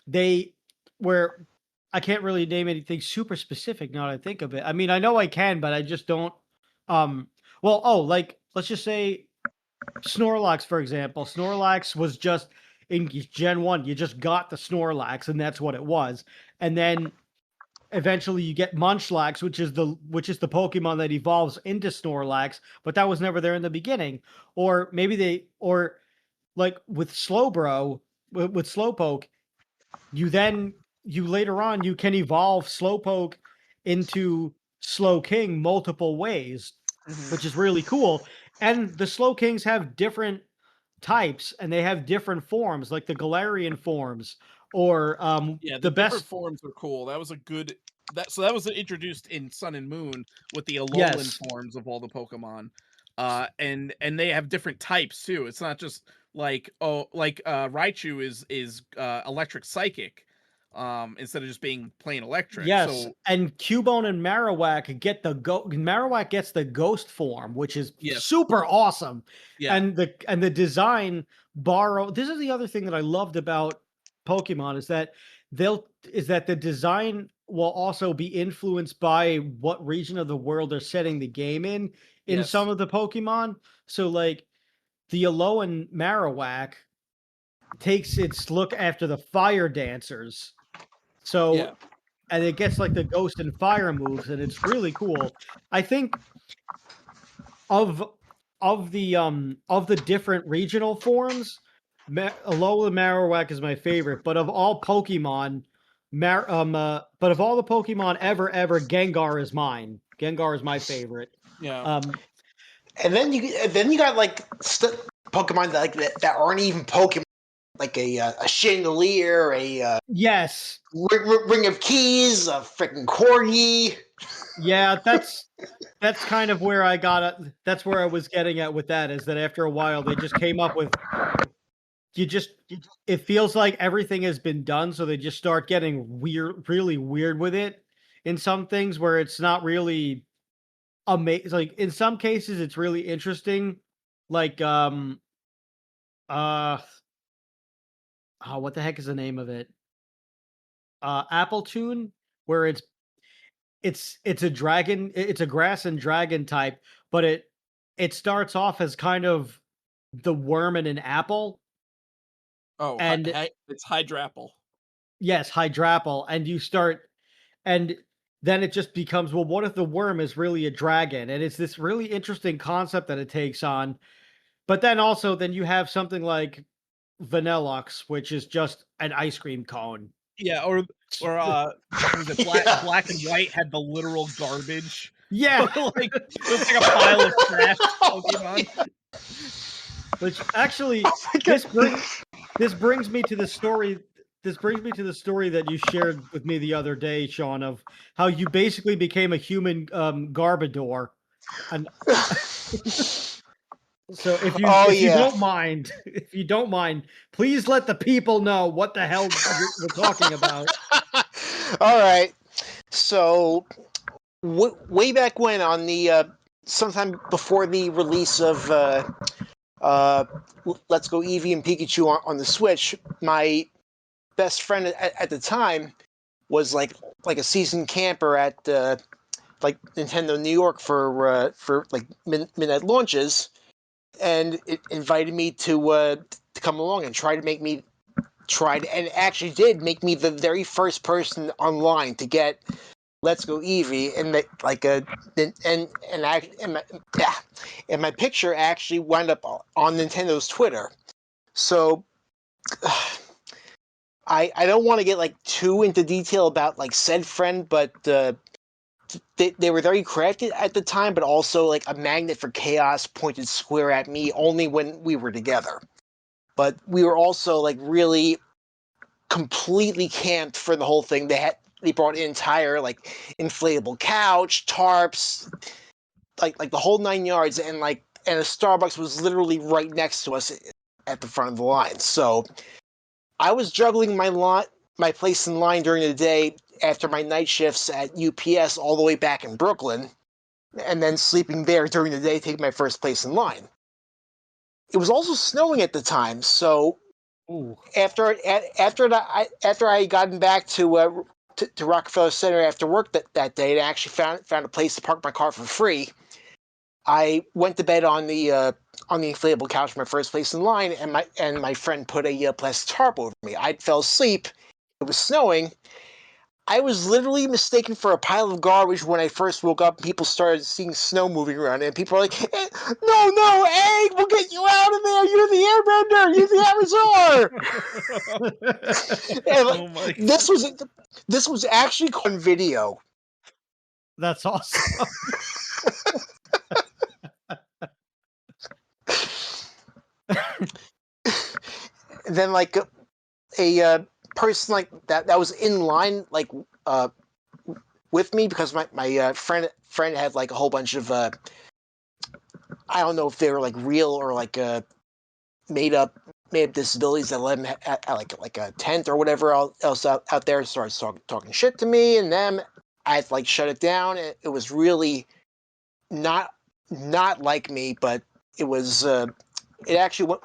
A: they where I can't really name anything super specific now that I think of it. I mean, I know I can, but I just don't. Um, like, let's just say Snorlax, for example. Snorlax was just in Gen 1, you just got the Snorlax, and that's what it was. And then eventually you get Munchlax, which is the Pokemon that evolves into Snorlax, but that was never there in the beginning. Or maybe or like with Slowbro, with Slowpoke, you later on you can evolve Slowpoke into Slowking multiple ways,
B: Mhm.
A: which is really cool. And the Slowkings have different types, and they have different forms, like the Galarian forms, or
B: Yeah, the
A: the
B: different
A: best.
B: forms are cool. That was a good that was introduced in Sun and Moon with the Alolan
A: Yes.
B: forms of all the Pokemon. And they have different types too. It's not just like, Raichu is electric psychic. instead of just being plain electric.
A: Yes,
B: So
A: and Cubone and Marowak get the Marowak gets the ghost form, which is
B: yes,
A: super awesome.
B: yeah,
A: And the design this is the other thing that I loved about Pokemon is that the design will also be influenced by what region of the world they're setting the game in some
B: yes,
A: of the Pokemon. So like the Alolan Marowak takes its look after the fire dancers. So
B: yeah,
A: and it gets like the ghost and fire moves, and it's really cool. I think of of the different regional forms, Alola Marowak is my favorite, but of all Pokemon, but of all the Pokemon ever, Gengar is mine. Gengar is my favorite.
B: yeah.
A: Um,
C: And then you got like Pokemon that aren't even Pokemon, like a Chandelier, a
A: yes,
C: Ring of Keys, a freaking Corgi.
A: yeah, that's kind of where I got it. That's where I was getting at with that is that after a while they just came up with you just it feels like everything has been done, so they just start getting really weird with it in some things where it's not really amazing. Like in some cases, it's really interesting. Like uh oh, what the heck is the name of it? Apple Tune, where it's a dragon, it's a grass and dragon type, but it starts off as kind of the worm in an apple,
B: Oh,
A: and
B: it's Hydrapple.
A: yes, Hydrapple, and you start and then it just becomes, well, what if the worm is really a dragon? And it's this really interesting concept that it takes on. But then also, then you have something like Vanillux, which is just an ice cream cone.
B: Yeah, or was it Black and White had the literal garbage?
A: Yeah,
B: Like it was like a pile of trash Pokemon.
A: which actually
C: Oh my
A: this
C: god!
A: bring this brings me to the story. This brings me to the story that you shared with me the other day, Sean, of how you basically became a human Garbodor. And so
C: Oh
A: if you
C: yeah.
A: don't mind, if you don't mind, please let the people know what the hell we're talking about.
C: All right. So way back when, on the sometime before the release of uh, Let's Go Eevee and Pikachu on the Switch, my best friend at the time was like a seasoned camper at like Nintendo New York for like midnight launches, and it invited me to come along and tried and actually did make me the very first person online to get Let's Go Eevee, and like a and I yeah, and my picture actually wound up on Nintendo's Twitter. So I don't want to get like too into detail about like said friend, but they were very crafty at the time, but also like a magnet for chaos pointed square at me only when we were together. But we were also like really completely camped for the whole thing. They brought an entire like inflatable couch, tarps, like the whole 9 yards, and a Starbucks was literally right next to us at the front of the line. So I was juggling my place in line during the day after my night shifts at UPS all the way back in Brooklyn, and then sleeping there during the day, taking my first place in line. It was also snowing at the time, so
A: Ooh.
C: after I had gotten back to Rockefeller Center after work that day, and I actually found a place to park my car for free, I went to bed on the inflatable couch, my first place in line, and my friend put a plastic tarp over me. I fell asleep. It was snowing. I was literally mistaken for a pile of garbage when I first woke up. And people started seeing snow moving around, and people are like, no, Egg, we'll get you out of there. You're the Airbender. You're the Amazon." And
B: Oh my!
C: this was actually caught on video.
A: That's awesome.
C: And then like a person like that was in line like uh, with me, because my friend had like a whole bunch of I don't know if they were like real or like made up may have disabilities that let him at like a tent or whatever else out there, started talking shit to me and them. I had to like shut it down. It was really not like me, but it was. It actually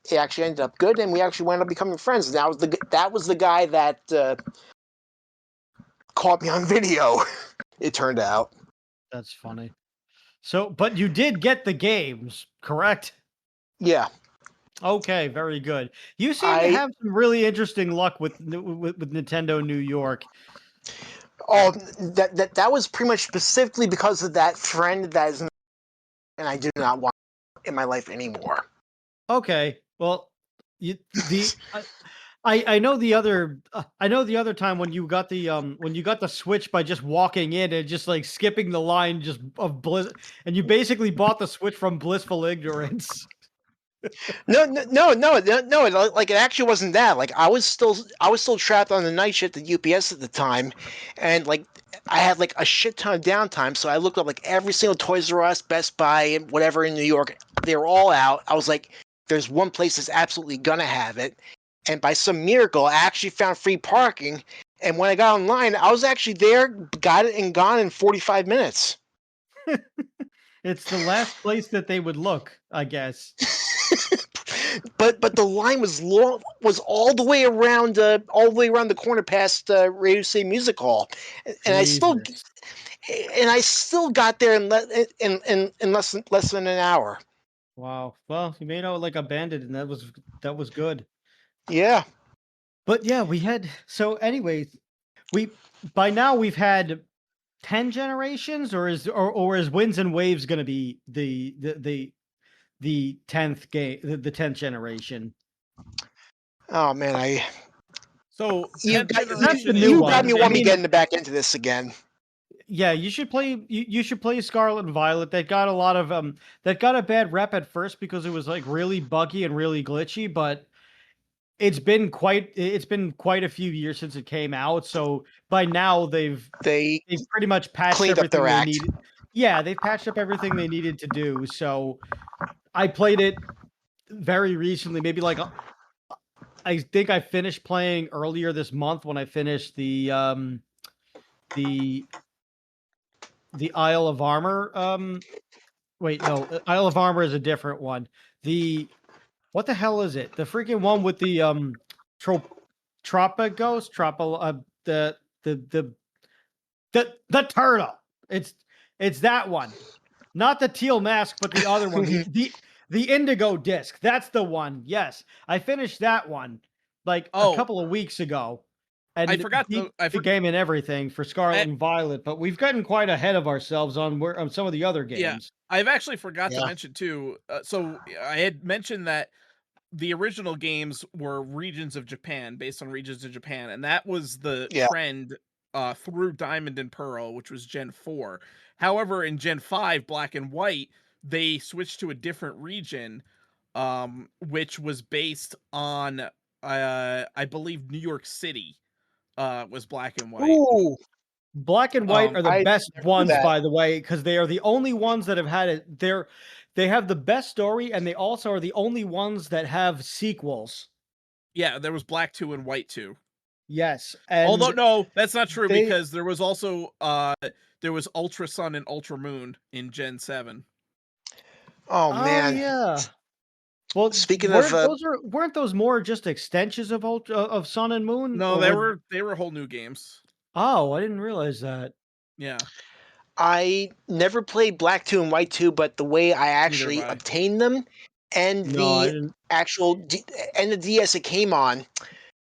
C: it actually ended up good, and we actually wound up becoming friends. And that was the guy that caught me on video. It turned out.
A: That's funny. So, but you did get the games, correct?
C: Yeah.
A: Okay, very good. You seem to
C: I
A: have some really interesting luck with Nintendo New York.
C: Oh, that was pretty much specifically because of that friend that is, and I do not want in my life anymore.
A: Okay, well, I know the other time when you got the Switch by just walking in and just like skipping the line just of bliss, and you basically bought the Switch from blissful ignorance.
C: No. Like it actually wasn't that. Like I was still trapped on the night shift at UPS at the time, and like I had like a shit ton of downtime. So I looked up like every single Toys R Us, Best Buy, and whatever in New York. They were all out. I was like, there's one place that's absolutely gonna have it. And by some miracle, I actually found free parking. And when I got online, I was actually there, got it, and gone in 45 minutes.
A: It's the last place that they would look, I guess.
C: but the line was long, was all the way around the corner past Radio City Music Hall, and
A: Jesus.
C: I still got there in less than an hour.
A: Wow. Well, you made out like a bandit, and that was good.
C: Yeah.
A: But yeah, we had so anyways, we by now we've had 10 generations, or is Winds and Waves going to be the 10th game, the 10th generation?
C: Oh man,
B: So
C: you
B: 10th
C: got
A: That's the
B: generation
A: new
B: is
C: you
A: one.
C: got me
B: Wednesday.
A: I
C: want me
A: mean,
C: getting back into this again.
A: yeah, you should play you should play Scarlet and Violet. That got a lot of that got a bad rep at first because it was like really buggy and really glitchy, but it's been quite a few years since it came out. So by now
C: They
A: they've pretty much patched
C: cleaned up
A: everything
C: their
A: they
C: act.
A: needed. Yeah, they've patched up everything they needed to do. So I played it very recently, maybe like I think I finished playing earlier this month when I finished the Isle of Armor. Wait, no, Isle of Armor is a different one. The What the hell is it? The freaking one with the Tropicos, the the turtle. It's that one. Not the teal mask, but the other one. The indigo disc. That's the one. Yes. I finished that one like a
B: Oh,
A: couple of weeks ago.
B: I
A: And
B: forgot
A: beat
B: the
A: the game and everything for Scarlet and Violet, but we've gotten quite ahead of ourselves on some of the other
B: yeah,
A: games.
B: I've actually forgot to
C: Yeah.
B: mention too. So I had mentioned that the original games were regions of Japan, based on regions of Japan, and that was the
C: Yeah.
B: trend through Diamond and Pearl, which was Gen 4. However, in Gen 5, Black and White, they switched to a different region, which was based on, I believe, New York City was Black and White.
C: Ooh,
A: Black and White are the
C: I
A: best
C: never knew
A: ones,
C: that.
A: by the way, because they are the only ones that have had it. They have the best story, and they also are the only ones that have sequels.
B: Yeah, there was Black 2 and White 2.
A: Yes,
B: Although
A: and
B: no, that's not true
A: they.
B: because there was also there was Ultra Sun and Ultra Moon in Gen 7.
C: Oh
A: Oh
C: man.
A: yeah. Well,
C: Speaking of
A: weren't those more just extensions of Sun and Moon,
B: No,
A: or
B: they were whole new games.
A: Oh, I didn't realize that.
B: Yeah,
C: I never played Black 2 and White 2, but the way I
B: neither
C: actually
B: have I.
C: obtained them and
A: No, I
C: the
A: didn't.
C: and the DS it came on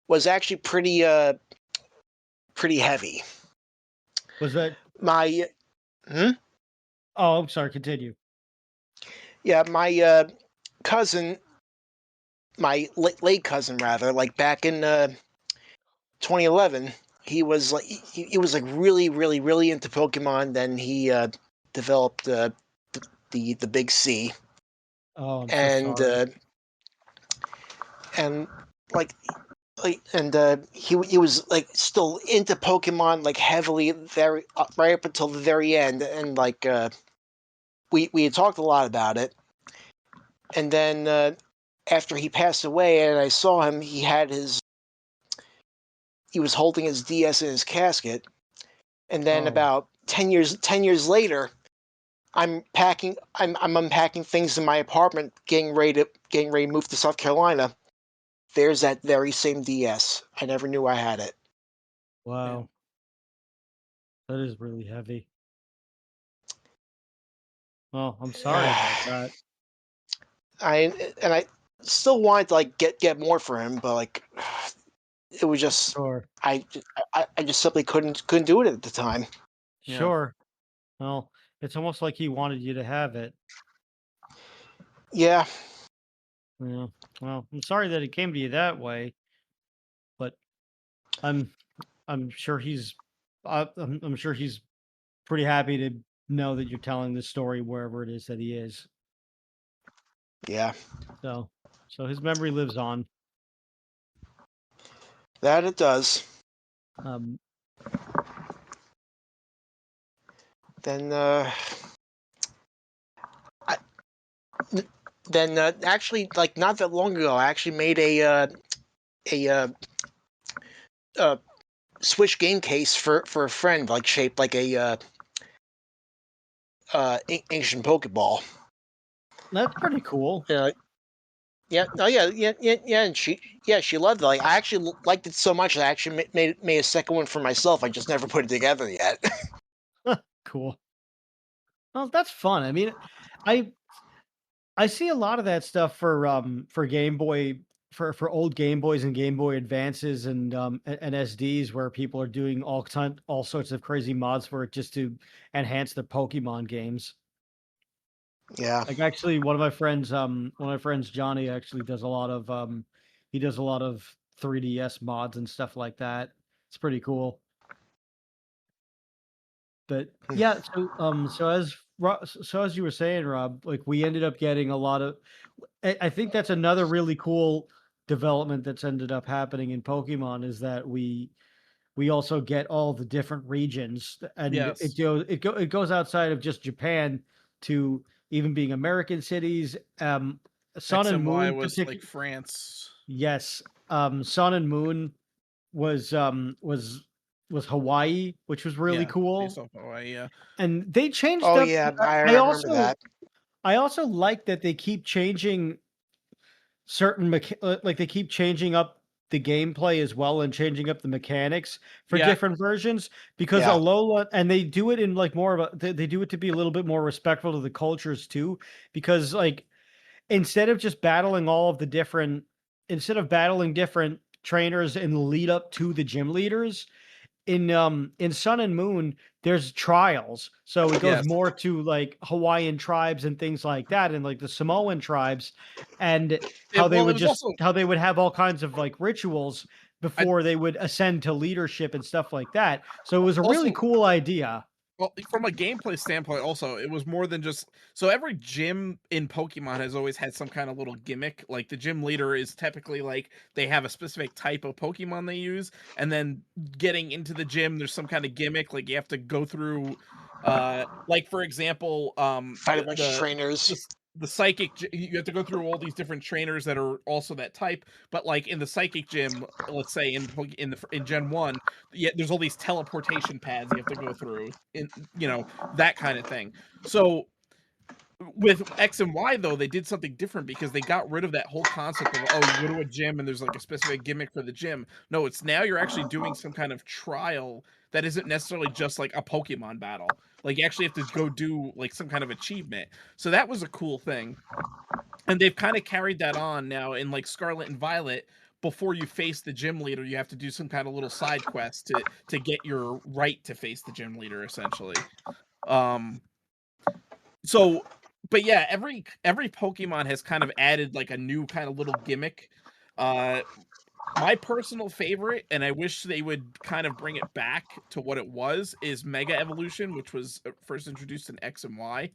C: was actually pretty heavy.
A: Was that?
C: My hmm?
A: Oh, I'm sorry. Continue.
C: Yeah, my cousin, my late cousin rather, like back in 2011, he was like he was like really into Pokemon. Then he developed the big C,
A: Oh, I'm so
C: and
A: sorry.
C: and like he was like still into Pokemon like heavily very right up until the very end, and like we had talked a lot about it, and then after he passed away, and I saw him, he was holding his DS in his casket, and then
A: Oh.
C: about 10 years later, I'm unpacking things in my apartment, getting ready to move to South Carolina. There's that very same DS. I never knew I had it.
A: Wow. That is really heavy. Well, I'm sorry about that.
C: I still wanted to like get more for him, but like it was just
A: Sure.
C: I just simply couldn't do it at the time.
B: Yeah.
A: Sure. Well, it's almost like he wanted you to have it.
C: Yeah,
A: Yeah. Well, I'm sorry that it came to you that way, but I'm I'm sure he's I'm sure he's pretty happy to know that you're telling this story wherever it is that he is.
C: yeah,
A: So his memory lives on.
C: that it does.
A: Um,
C: Then I, actually, like not that long ago, I actually made a Switch game case for a friend, like shaped like a ancient Pokeball.
A: that's pretty cool.
C: Yeah, oh yeah, and she loved it. Like I actually liked it so much, I actually made a second one for myself. I just never put it together yet.
A: Cool. Well, that's fun. I mean, I I see a lot of that stuff for Game Boy for old Game Boys and Game Boy Advances and SDs where people are doing all sorts of crazy mods for it just to enhance their Pokemon games.
C: Yeah.
A: Like actually one of my friends Johnny actually does a lot of he does a lot of 3DS mods and stuff like that. It's pretty cool. But yeah, so as you were saying, Rob, like we ended up getting a lot of I think that's another really cool development that's ended up happening in Pokemon is that we also get all the different regions and
B: Yes.
A: it goes outside of just Japan to even being American cities. Sun
B: X
A: and
B: and Y
A: Moon
B: was like
A: particular
B: France.
A: yes. Sun and Moon was was Hawaii, which was really
B: Yeah,
A: cool.
B: based off Hawaii. Yeah.
A: And they changed
C: Oh
A: up
C: yeah, I
A: I
C: remember
A: also
C: that.
A: I also like that they keep changing certain like they keep changing up the gameplay as well and changing up the mechanics for
B: Yeah.
A: different versions because
C: Yeah.
A: Alola and they do it in like more of a they do it to be a little bit more respectful to the cultures too because like instead of just battling all of the different instead of battling different trainers in the lead up to the gym leaders in Sun and Moon, there's trials. So it goes
B: Yes.
A: more to like Hawaiian tribes and things like that, and like the Samoan tribes, and how they
B: Well, it
A: would
B: was
A: just
B: also
A: how they would have all kinds of like rituals
B: I
A: before they would ascend to leadership and stuff like that. So it was a really
B: also
A: cool idea.
B: well, from a gameplay standpoint, also, it was more than just so every gym in Pokemon has always had some kind of little gimmick. Like the gym leader is typically like they have a specific type of Pokemon they use, and then getting into the gym, there's some kind of gimmick. Like you have to go through, like for example,
C: Fight a bunch of
B: the,
C: trainers.
B: the psychic. You have to go through all these different trainers that are also that type. But like in the psychic gym, let's say in Gen 1, yeah, there's all these teleportation pads you have to go through in that kind of thing. So with X and Y though, they did something different because they got rid of that whole concept of oh, you go to a gym and there's like a specific gimmick for the gym. No, it's now you're actually doing some kind of trial that isn't necessarily just like a Pokemon battle. Like you actually have to go do like some kind of achievement. So that was a cool thing. And they've kind of carried that on now in like Scarlet and Violet. Before you face the gym leader, you have to do some kind of little side quest to get your right to face the gym leader, essentially. Um, so, but yeah, every Pokemon has kind of added like a new kind of little gimmick. Uh, my personal favorite, and I wish they would kind of bring it back to what it was, is Mega Evolution, which was first introduced in X and Y.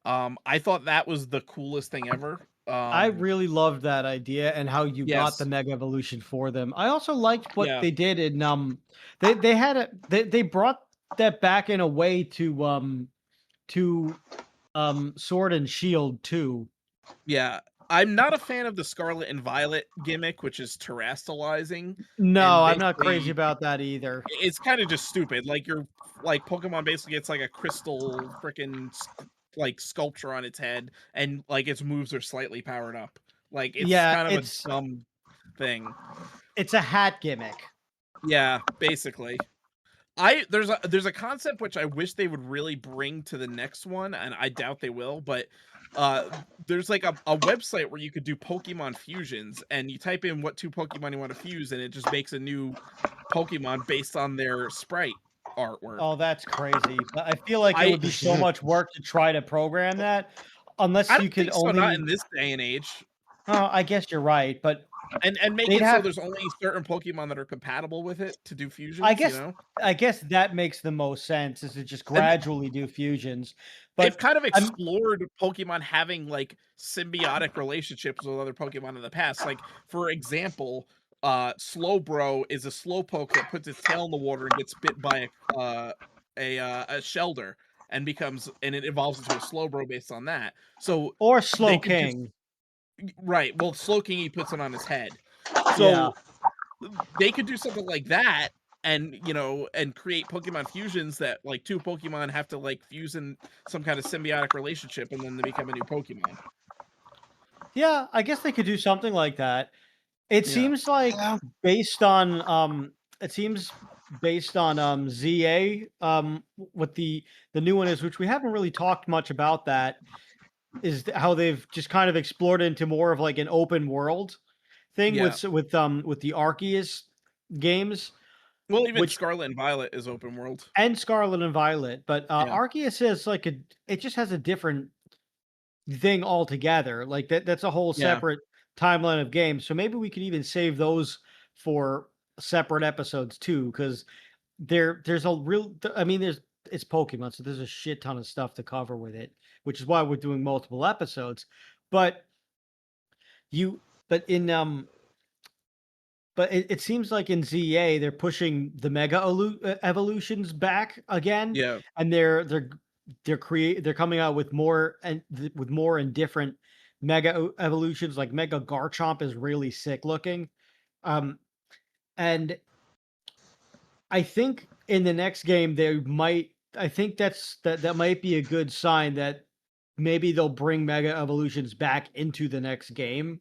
B: I thought that was the coolest thing ever.
A: I really loved that idea and how you got the
B: Yes,
A: Mega Evolution for them. I also liked what
B: yeah,
A: they did in they had a they brought that back in a way to Sword and Shield too.
B: yeah. I'm not a fan of the Scarlet and Violet gimmick, which is terastallizing,
A: No,
B: and
A: I'm not crazy
B: basically
A: about that either.
B: it's kind of just stupid. Like like Pokemon basically gets like a crystal freaking like sculpture on its head, and like its moves are slightly powered up. Like it's
A: Yeah,
B: kind of a dumb thing.
A: it's a hat gimmick.
B: Yeah, basically. There's a concept which I wish they would really bring to the next one, and I doubt they will, but uh there's like a website where you could do Pokemon fusions, and you type in what two Pokemon you want to fuse, and it just makes a new Pokemon based on their sprite artwork.
A: Oh, that's crazy. But I feel like it
B: I
A: would be so much work to try to program that unless
B: I
A: you
B: don't
A: could
B: think so, not
A: only
B: in this day and age.
A: oh, I guess you're right, but
B: And make
A: they'd
B: it so
A: have
B: there's only certain Pokemon that are compatible with it to do
A: I
B: fusions, you
A: guess
B: know?
A: I guess that makes the most sense is to just
B: And
A: gradually do fusions.
B: they've
A: But
B: kind of
A: I'm
B: explored Pokemon having, like, symbiotic relationships with other Pokemon in the past. Like, for example, Slowbro is a Slowpoke that puts its tail in the water and gets bit by a Shelder and it evolves into a Slowbro based on that. So,
A: or
B: they
A: Slow
B: could just
A: King.
B: right, well, Slowking, he puts it on his head.
A: Yeah.
B: So they could do something like that and and create Pokemon fusions that like two Pokemon have to like fuse in some kind of symbiotic relationship and then they become a new Pokemon.
A: Yeah, I guess they could do something like that. It
B: Yeah.
A: seems like
C: Yeah.
A: based on it seems based on ZA what the new one is, which we haven't really talked much about that, is how they've just kind of explored into more of like an open world thing
B: Yeah.
A: with the Arceus games,
B: Well, even
A: which
B: Scarlet and Violet is open world.
A: and Scarlet and Violet, but
B: Yeah.
A: Arceus is like it just has a different thing altogether. Like that's a whole
B: Yeah.
A: separate timeline of games. So maybe we could even save those for separate episodes too, because there's a real I mean there's it's Pokemon, so there's a shit ton of stuff to cover with it, which is why we're doing multiple episodes. But you but in but it seems like in ZA they're pushing the evolutions back again,
B: Yeah.
A: and they're coming out with more and with more and different evolutions. Like Mega Garchomp is really sick looking, um, and I think in the next game they might. I think that might be a good sign that maybe they'll bring Mega Evolutions back into the next game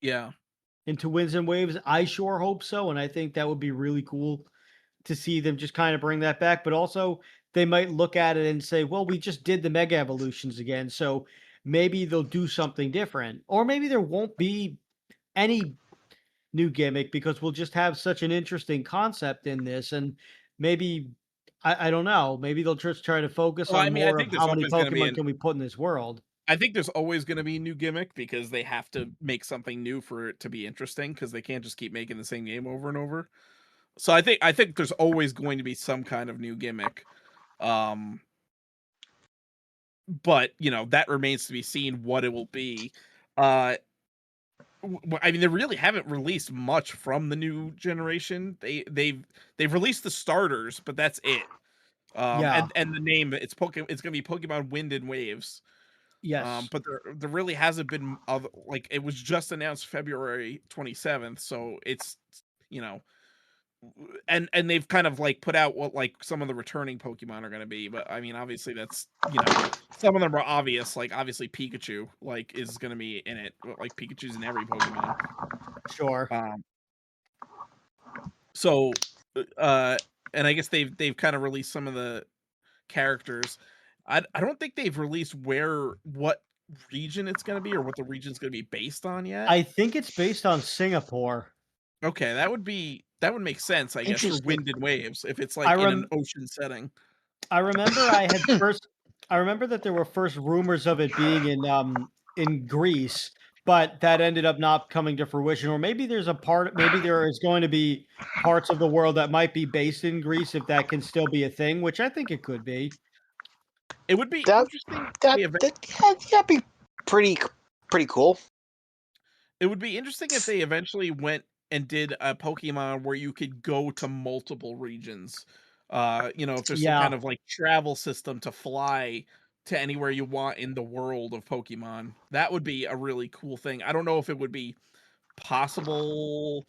B: Yeah.
A: into Winds and Waves. I sure hope so, and I think that would be really cool to see them just kind of bring that back. But also, they might look at it and say, "Well, we just did the Mega Evolutions again, so maybe they'll do something different, or maybe there won't be any new gimmick because we'll just have such an interesting concept in this, and maybe." I don't know. Maybe they'll just try to focus
B: Well, I
A: on
B: mean, I
A: more of
B: think there's
A: how many
B: always going to be
A: Pokemon can we put in this world.
B: I think there's always going to be a new gimmick because they have to make something new for it to be interesting because they can't just keep making the same game over and over. So I think there's always going to be some kind of new gimmick. Um but that remains to be seen what it will be. Uh I mean, they really haven't released much from the new generation. They've released the starters, but that's it.
A: Yeah.
B: And the name it's gonna be Pokemon Wind and Waves.
A: Yes.
B: But there really hasn't been other like it was just announced February 27th, so it's you know and they've kind of like put out what like some of the returning Pokemon are going to be, but I mean obviously that's some of them are obvious, like obviously Pikachu like is going to be in it, like Pikachu's in every Pokemon.
A: Sure.
B: Um so uh and I guess they've kind of released some of the characters. I don't think they've released what region it's going to be or what the region's going to be based on yet.
A: I think it's based on Singapore.
B: Okay, that would make sense, I guess, for
C: Interesting.
B: Wind and Waves if it's
A: I
B: like in an
A: rem
B: ocean setting.
A: I remember I remember that there were first rumors of it being in Greece, but that ended up not coming to fruition. Or maybe there is going to be parts of the world that might be based in Greece if that can still be a thing, which I think it could be.
B: It would be
C: That
B: interesting if
C: that
B: they eve
C: that yeah, that'd be pretty cool.
B: it would be interesting if they eventually went and did a Pokemon where you could go to multiple regions. If there's some kind
A: Yeah.
B: of like travel system to fly to anywhere you want in the world of Pokemon. That would be a really cool thing. I don't know if it would be possible.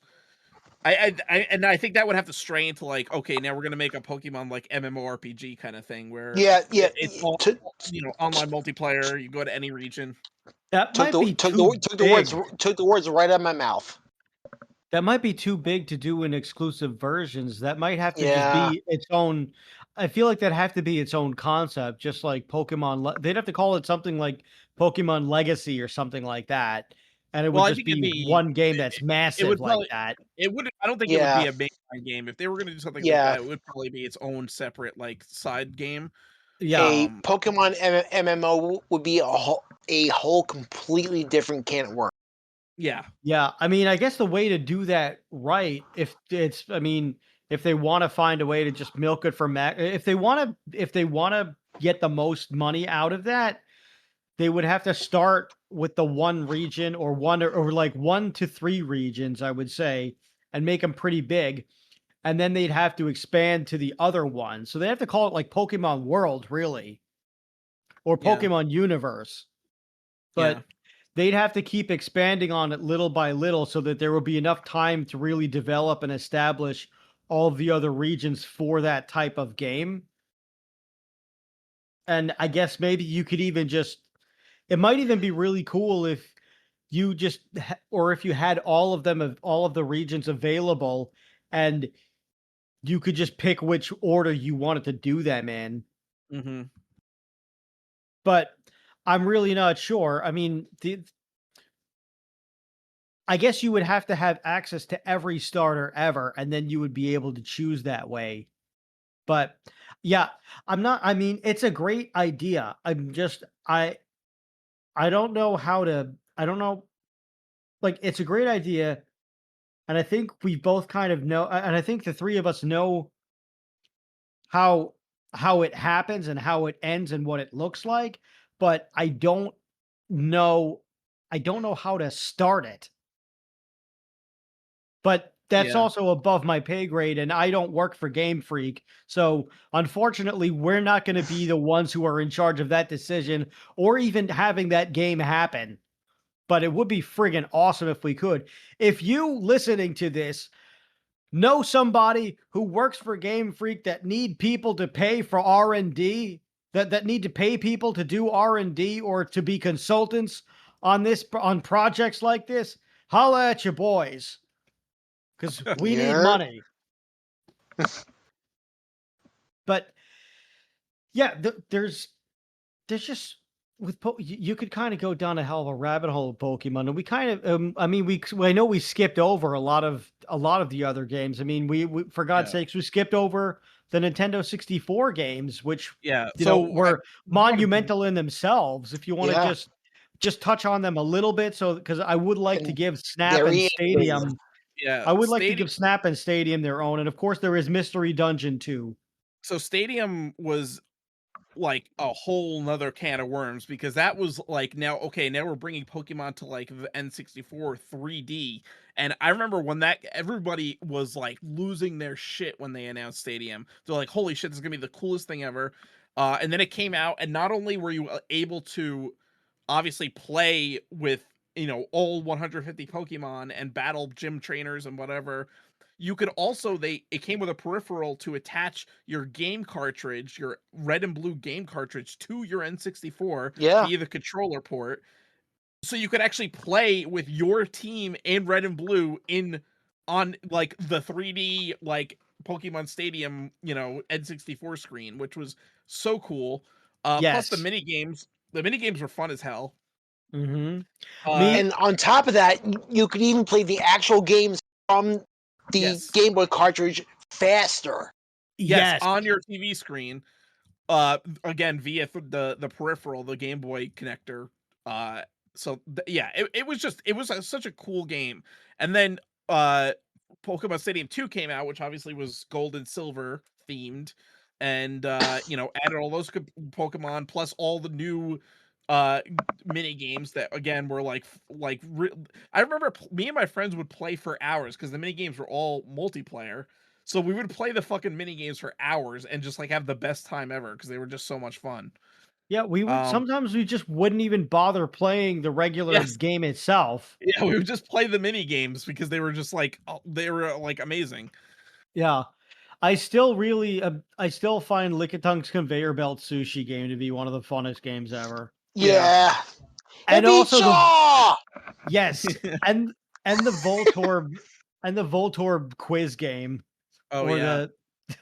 B: I think that would have to stray into like, okay, now we're gonna make a Pokemon like MMORPG kind of thing where
C: Yeah, yeah.
B: it's all,
C: To,
B: online multiplayer. You go to any region.
A: That
C: took
A: might
C: the
A: be
C: took
A: too
C: the words
A: big.
C: took the words right out of my mouth.
A: That might be too big to do in exclusive versions. That might have to just
C: Yeah,
A: be its own. I feel like that have to be its own concept, just like Pokemon. They'd have to call it something like Pokemon Legacy or something like that, and it
B: Well,
A: would
B: I
A: just
B: think it'd
A: be
B: be
A: one game that's
B: it
A: massive
B: would
A: like
B: probably
A: that.
B: it would I don't think it would
C: yeah,
B: be a mainline game. If they were gonna do something like
C: yeah.
B: that, it would probably be its own separate like side game.
A: Yeah,
C: A
B: Um,
C: Pokemon MMO would be a whole completely different can of worms.
B: yeah,
A: yeah. I mean, I guess the way to do that right, if it's, I mean, if they want to find a way to just milk it for if they want to get the most money out of that, they would have to start with the one region or or like 1 to 3 regions, I would say, and make them pretty big. And then they'd have to expand to the other ones. So they have to call it like Pokemon World, really, or
B: yeah,
A: Pokemon Universe.
B: yeah,
A: But they'd have to keep expanding on it little by little so that there will be enough time to really develop and establish all of the other regions for that type of game. And I guess maybe you could even just, it might even be really cool if you just or if you had all of them of all of the regions available and you could just pick which order you wanted to do them in.
B: hmm
A: But I'm really not sure. I mean, I guess you would have to have access to every starter ever, and then you would be able to choose that way. But yeah, I'm not. I mean, it's a great idea. I don't know how to. I don't know. Like, it's a great idea, and I think we both kind of know. And I think the three of us know how it happens and how it ends and what it looks like. But know. I don't know how to start it. But that's
B: yeah.
A: also above my pay grade, and I don't work for Game Freak. So, unfortunately, we're not gonna be the ones who are in charge of that decision or even having that game happen. But it would be friggin' awesome if we could. If you listening to this know somebody who works for Game Freak that need people to pay for R&D, that need to pay people to do R&D or to be consultants on projects like this, holla at your boys. Because we need
C: Yeah.
A: money. But yeah, there's just you could kind of go down a hell of a rabbit hole of Pokemon, and we kind of I mean I know we skipped over a lot of the other games. I mean we for God's
B: Yeah.
A: sakes we skipped over the Nintendo 64 games, which
B: Yeah. So
A: were
B: one of the-
A: monumental in themselves. If you want to
C: Yeah.
A: just touch on them a little bit, so because I would like to
C: And
A: give Snap
C: there
A: and
C: he is.
A: Stadium.
B: yeah,
A: I would like to
B: Stadium.
A: give Snap and Stadium their own, and of course there is Mystery Dungeon too.
B: So Stadium was like a whole nother can of worms because that was like now okay, now we're bringing Pokemon to like the N64 3D. And I remember when that everybody was like losing their shit when they announced Stadium. They're like, holy shit, this is gonna be the coolest thing ever. And then it came out, and not only were you able to obviously play with all 150 Pokemon and battle gym trainers and whatever, you could also it came with a peripheral to attach your game cartridge, your red and blue game cartridge, to your N64
C: Yeah.
B: via the controller port, so you could actually play with your team in red and blue on like the 3D like Pokemon Stadium N64 screen, which was so cool. Plus
A: Yes.
B: the mini games were fun as hell.
A: Mhm.
B: uh
A: Me
C: And on top of that, you could even play the actual games from the
B: yes,
C: Game Boy cartridge faster.
B: yes,
A: yes.
B: on your TV screen, again via the peripheral, the Game Boy connector. Yeah, it was just such a cool game. And then uh Pokemon Stadium 2 came out, which obviously was gold and silver themed, and added all those Pokemon plus all the new mini games that again were I remember me and my friends would play for hours because the mini games were all multiplayer. So we would play the fucking mini games for hours and just like have the best time ever because they were just so much fun.
A: Yeah, we would
B: Um,
A: sometimes we just wouldn't even bother playing the regular
B: yes,
A: game itself.
B: yeah, we would just play the mini games because they were just like they were like amazing.
A: Yeah. I still find Lickitun's Conveyor Belt Sushi game to be one of the funnest games ever.
B: Yeah.
C: Yeah.
A: And also
C: Ibiza!
A: yes, and and the Voltorb and the Voltorb quiz game
B: Oh
A: or
B: yeah.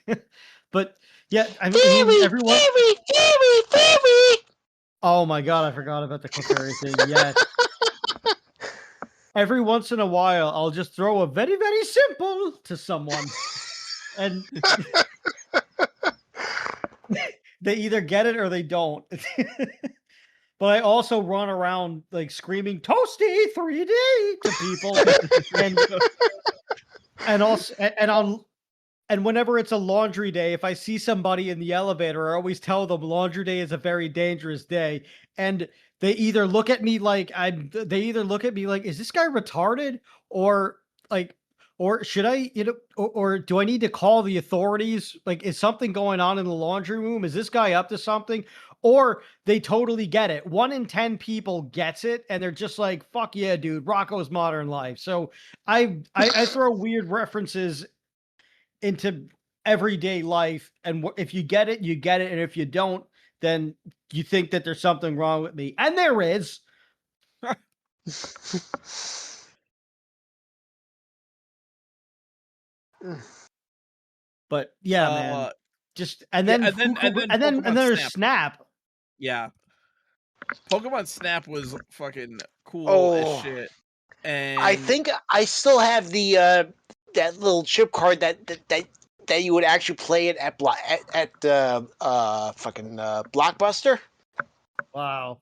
A: the but yeah, I mean
C: Very,
A: everyone
C: very, very, very.
A: oh my god, I forgot about the Clefairy thing. Yes. Every once in a while I'll just throw a very, very simple to someone and they either get it or they don't. But I also run around like screaming "Toasty 3D" to people, and also and on and whenever it's a laundry day, if I see somebody in the elevator, I always tell them laundry day is a very dangerous day, and they either look at me like, is this guy retarded, or like, or should I, or do I need to call the authorities? Like, is something going on in the laundry room? Is this guy up to something? Or they totally get it. 1 in 10 people gets it, and they're just like, "Fuck yeah, dude, Rocco's Modern Life." So I throw weird references into everyday life, and if you get it, you get it, and if you don't, then you think that there's something wrong with me, and there is. But yeah, man,
B: uh
A: just
B: yeah, and then
A: and then
B: Pokemon
A: there's
B: Snap.
A: Snap.
B: Yeah. Pokemon Snap was fucking cool as
C: Oh,
B: shit.
C: I
B: And
C: think I still have the that little chip card that you would actually play it at fucking Blockbuster.
A: Wow.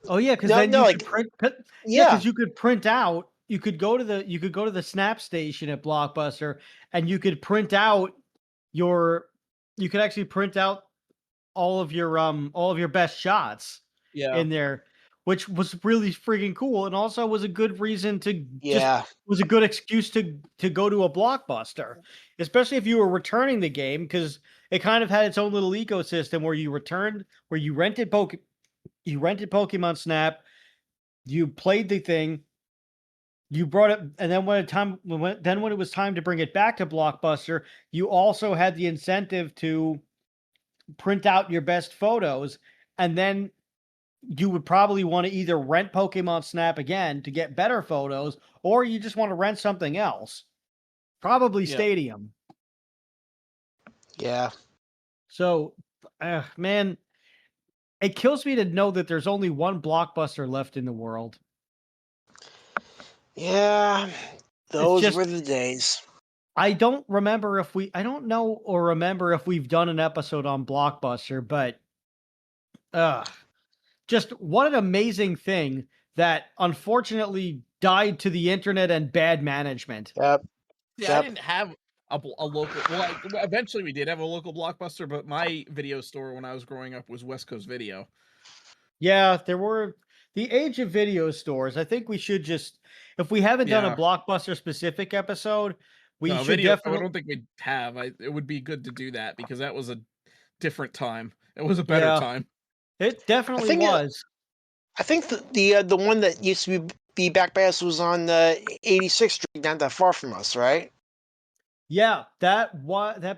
A: Oh yeah, because
C: No,
A: then
C: no,
A: you
C: like
A: could print. Yeah,
C: yeah,
A: because you could print out. You could go to the Snap station at Blockbuster, and you could print out your. You could actually print out all of your best shots
B: yeah,
A: in there, which was really freaking cool, and also was a good reason to just
C: yeah,
A: was a good excuse to go to a Blockbuster, especially if you were returning the game because it kind of had its own little ecosystem where you rented Pokemon Snap, you played the thing, you brought it, and then when it was time to bring it back to Blockbuster, you also had the incentive to print out your best photos, and then you would probably want to either rent Pokemon Snap again to get better photos, or you just want to rent something else. Probably
B: yeah.
A: Stadium.
C: yeah,
A: So, man, it kills me to know that there's only one Blockbuster left in the world.
C: yeah.
A: It's
C: Those
A: just
C: were the days.
A: I don't know or remember if we've done an episode on Blockbuster, but uh just what an amazing thing that unfortunately died to the internet and bad management.
C: Yep,
B: Yeah, I
C: yep.
B: didn't have a local. Well, eventually we did have a local Blockbuster, but my video store when I was growing up was West Coast Video.
A: Yeah, there were the age of video stores. I think we should just, if we haven't done a
B: Yeah,
A: Blockbuster specific episode, we
B: no
A: should
B: video. I
A: definitely,
B: don't think we'd have. It would be good to do that because that was a different time. It was a better
A: yeah,
B: time.
A: it
C: I
A: definitely
C: think
A: was.
C: I think the one that used to be back by us was on 86th Street, not that far from us, right?
A: Yeah, that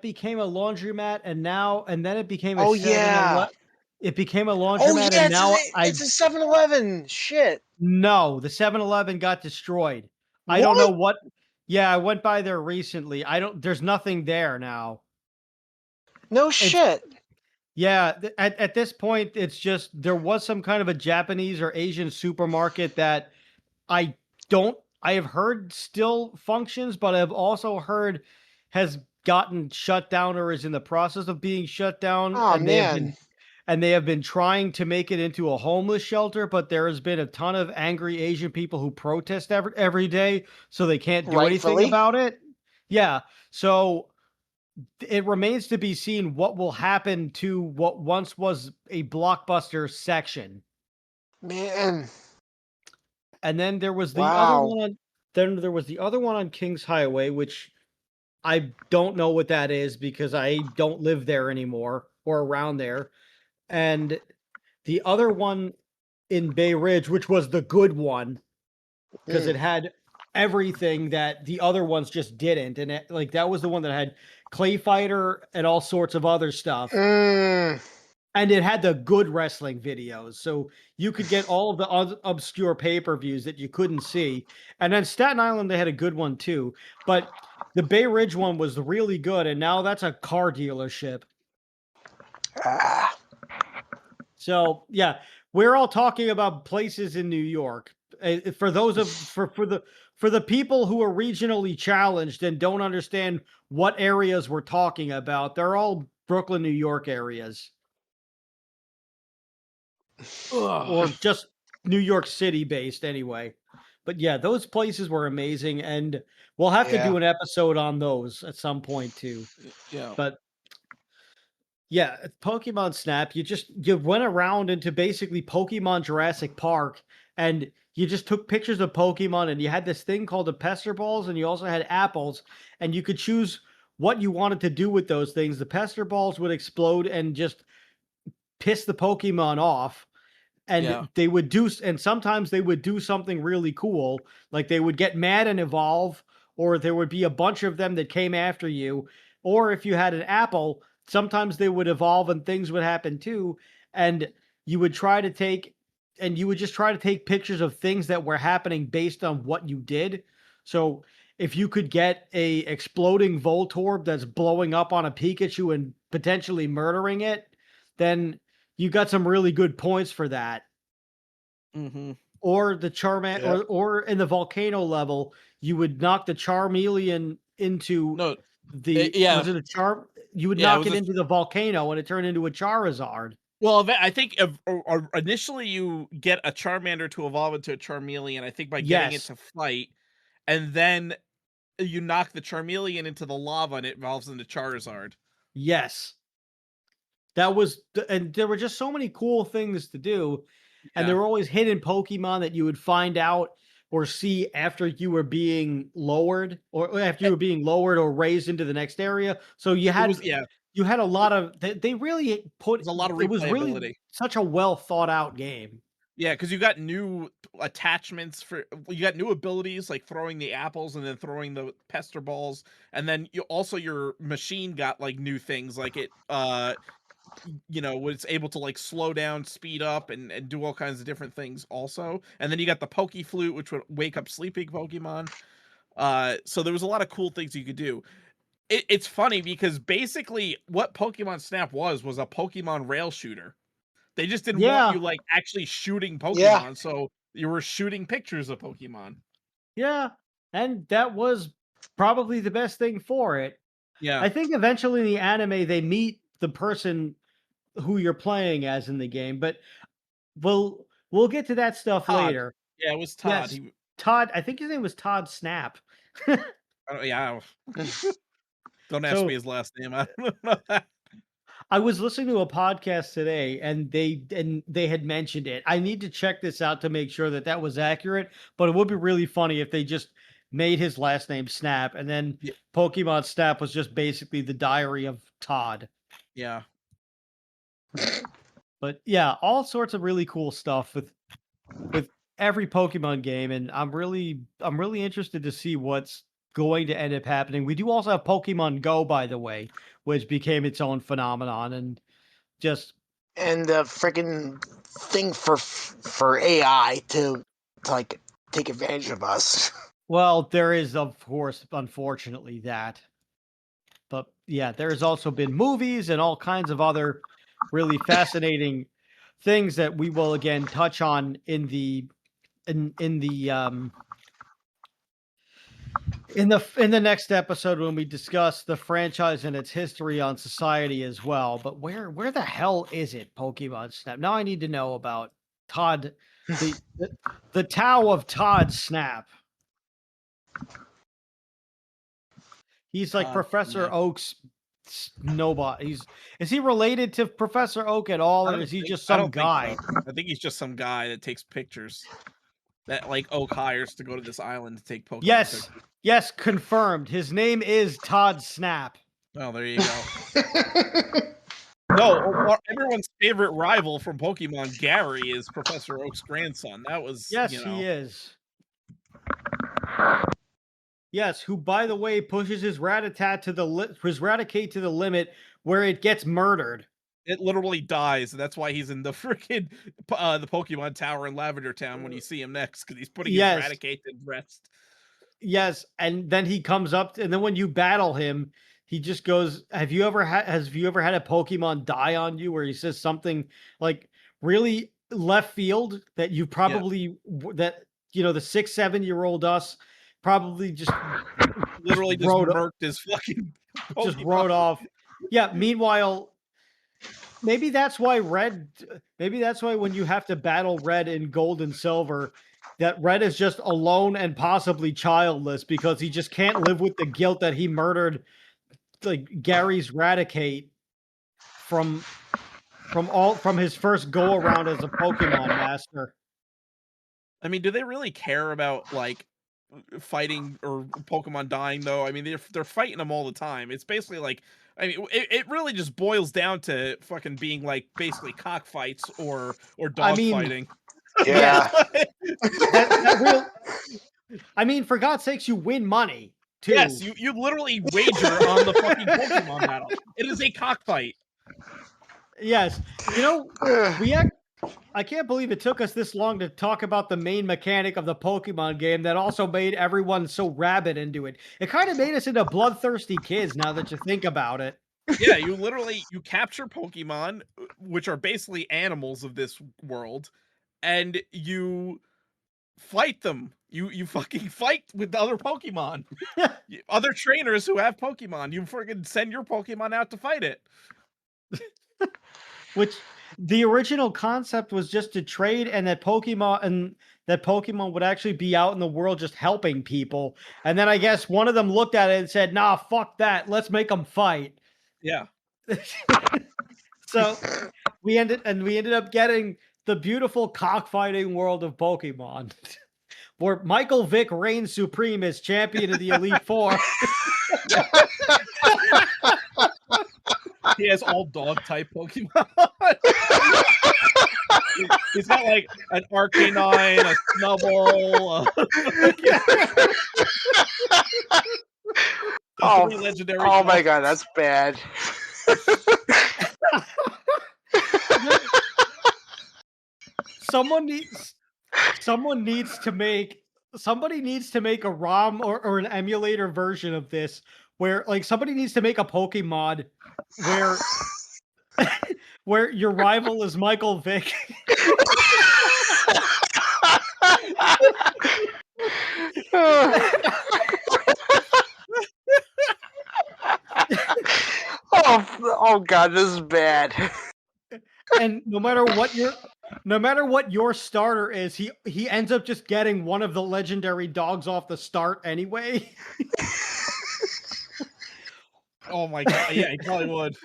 A: became a laundromat, and then it became a
C: Oh yeah.
A: 7-Eleven. It became a
C: Oh
A: laundromat,
C: yeah,
A: and now
C: it's a 7-Eleven. Shit.
A: no, the 7-Eleven got destroyed. I don't know
C: What?
A: what. Yeah, I went by there recently. There's nothing there now.
C: No
A: It's
C: shit.
A: Yeah, at this point, it's just there was some kind of a Japanese or Asian supermarket that I I have heard still functions, but I've also heard has gotten shut down or is in the process of being shut down,
C: Oh man.
A: and they have been trying to make it into a homeless shelter, but there has been a ton of angry Asian people who protest every day, so they can't do anything
C: Rightfully.
A: about it. Yeah, so it remains to be seen what will happen to what once was a Blockbuster section.
C: Man.
A: And then
C: Wow.
A: there was the other one on Kings Highway, which I don't know what that is because I don't live there anymore or around there. And the other one in Bay Ridge, which was the good one, because it had everything that the other ones just didn't. And like that was the one that had Clay Fighter and all sorts of other stuff.
C: Mm.
A: And it had the good wrestling videos. So you could get all of the obscure pay-per-views that you couldn't see. And then Staten Island, they had a good one too. But the Bay Ridge one was really good. And now that's a car dealership.
C: Ah.
A: So yeah, we're all talking about places in New York. For those of for the people who are regionally challenged and don't understand what areas we're talking about, they're all Brooklyn, New York areas, or
B: Ugh.
A: just New York City based anyway. But yeah, those places were amazing, and we'll have to
C: Yeah.
A: do an episode on those at some point too.
B: Yeah.
A: But yeah, Pokemon Snap, you went around into basically Pokemon Jurassic Park and you just took pictures of Pokemon and you had this thing called the Pester Balls and you also had apples and you could choose what you wanted to do with those things. The Pester Balls would explode and just piss the Pokemon off and
B: Yeah.
A: they would do and sometimes they would do something really cool, like they would get mad and evolve, or there would be a bunch of them that came after you, or if you had an apple, sometimes they would evolve and things would happen too, and you would try to take and you would just try to take pictures of things that were happening based on what you did. So if you could get a exploding Voltorb that's blowing up on a Pikachu and potentially murdering it, then you got some really good points for that.
B: Mm-hmm.
A: Or the Charman,
C: Yep.
A: or in the volcano level, you would knock the Charmeleon into
B: No.
A: the
B: Yeah.
A: was it a Char? You would
B: Yeah. It
A: knock
B: was
A: it into the volcano and it turned into a Charizard.
B: Well, I think initially you get a Charmander to evolve into a Charmeleon. I think by getting it
A: Yes,
B: to fight, and then you knock the Charmeleon into the lava and it evolves into Charizard.
A: yes. And there were just so many cool things to do, and there
B: Yeah.
A: were always hidden Pokemon that you would find out or see after you were being lowered, or after you were being lowered or raised into the next area. So
B: It was
A: you had a lot of they really put
B: there's a lot of
A: it was really
B: replayability.
A: such a well thought out game.
B: Yeah, because you got new attachments you got new abilities like throwing the apples and then throwing the pester balls, and then your machine got like new things like it was able to like slow down, speed up, and do all kinds of different things also. And then you got the Poke Flute, which would wake up sleeping Pokemon. So there was a lot of cool things you could do. It's funny because basically what Pokemon Snap was a Pokemon rail shooter. They just didn't want
A: Yeah,
B: you like actually shooting
C: Yeah.
B: Pokemon, so you were shooting pictures of Pokemon.
A: yeah, and that was probably the best thing for it.
B: Yeah.
A: I think eventually in the anime they meet the person who you're playing as in the game, but we'll get to that stuff
B: Todd.
A: later.
B: Yeah, it was Todd.
A: Yes, Todd. I think his name was Todd Snap.
B: Yeah. Don't ask me
A: So
B: his last name. I don't know that.
A: I was listening to a podcast today, and they had mentioned it. I need to check this out to make sure that that was accurate. But it would be really funny if they just made his last name Snap, and then
B: Yeah.
A: Pokemon Snap was just basically the diary of Todd.
B: Yeah.
A: But yeah, all sorts of really cool stuff with every Pokemon game, and I'm really interested to see what's going to end up happening. We do also have Pokemon Go, by the way, which became its own phenomenon, and just
C: And the freaking thing for AI to like take advantage of us.
A: well, there is of course, unfortunately, that. But yeah, there has also been movies and all kinds of other really fascinating things that we will again touch on in the in the in the next episode when we discuss the franchise and its history on society as well. But where the hell is it, Pokemon Snap? Now I need to know about Todd, the Tao of Todd Snap. He's like
B: Todd
A: Professor
B: Snap.
A: Oak's nobody. Is he related to Professor Oak at all, or is he just some guy?
B: So. I think he's just some guy that takes pictures that like Oak hires to go to this island to take Pokemon
A: Yes,
B: pictures.
A: Yes, confirmed. His name is Todd Snap.
B: Oh, there you go. No, everyone's favorite rival from Pokemon, Gary, is Professor Oak's grandson. That was,
A: Yes, he is. Yes, who, by the way, pushes his Rattata to his Raticate to the limit where it gets murdered.
B: It literally dies. That's why he's in the freaking the Pokemon Tower in Lavender Town when you see him next, because he's putting his Raticate to rest.
A: Yes, and then he comes up, and then when you battle him, he just goes, Have you ever had a Pokemon die on you?" Where he says something like really left field that you probably that the 6-7-year-old us probably just
B: literally just murked his fucking Pokemon.
A: Just wrote off. Yeah, meanwhile, maybe that's why when you have to battle Red in Gold and Silver, that Red is just alone and possibly childless because he just can't live with the guilt that he murdered like Gary's Raticate from his first go around as a Pokemon master.
B: I mean, do they really care about like fighting or Pokemon dying though? I mean, they're fighting them all the time. It's basically like, I mean, it really just boils down to fucking being like basically cockfights or dog fighting.
C: Yeah.
A: I mean, for God's sakes, you win money too.
B: Yes, you literally wager on the fucking Pokemon battle. It is a cockfight.
A: Yes, I can't believe it took us this long to talk about the main mechanic of the Pokemon game that also made everyone so rabid into it. It kind of made us into bloodthirsty kids now that you think about it.
B: Yeah, you capture Pokemon, which are basically animals of this world, and you fight them. You fucking fight with other Pokemon. Other trainers who have Pokemon. You freaking send your Pokemon out to fight it.
A: Which the original concept was just to trade, and that Pokemon would actually be out in the world just helping people. And then I guess one of them looked at it and said, "Nah, fuck that. Let's make them fight."
B: Yeah.
A: So we ended up getting the beautiful cockfighting world of Pokemon, where Michael Vick reigns supreme as champion of the Elite Four.
B: He has all dog type Pokemon. He's got like an Arcanine, a Snubbull. Legendary.
C: Oh my god, that's bad.
A: Somebody needs to make a ROM or an emulator version of this where like somebody needs to make a Pokemon where where your rival is Michael Vick.
C: Oh god, this is bad.
A: And no matter what your starter is, he ends up just getting one of the legendary dogs off the start anyway.
B: Oh my god, yeah, he probably would.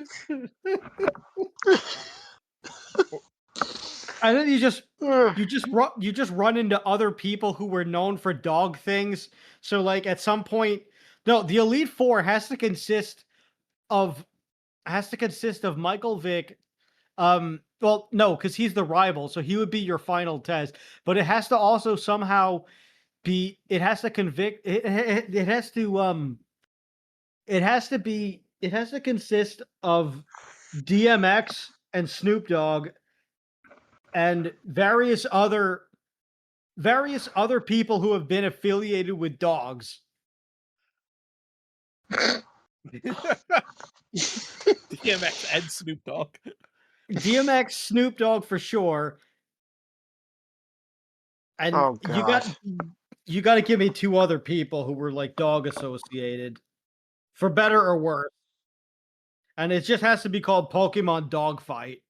A: And then you just run into other people who were known for dog things. So like at some point, no, the Elite Four has to consist of Michael Vick. Well, no, because he's the rival, so he would be your final test. But it has to also somehow be. It has to convict. It has to consist of DMX and Snoop Dogg and various other people who have been affiliated with dogs.
B: DMX and Snoop Dogg.
A: DMX, Snoop Dogg for sure. And you got to give me two other people who were like dog associated, for better or worse. And it just has to be called Pokemon Dogfight.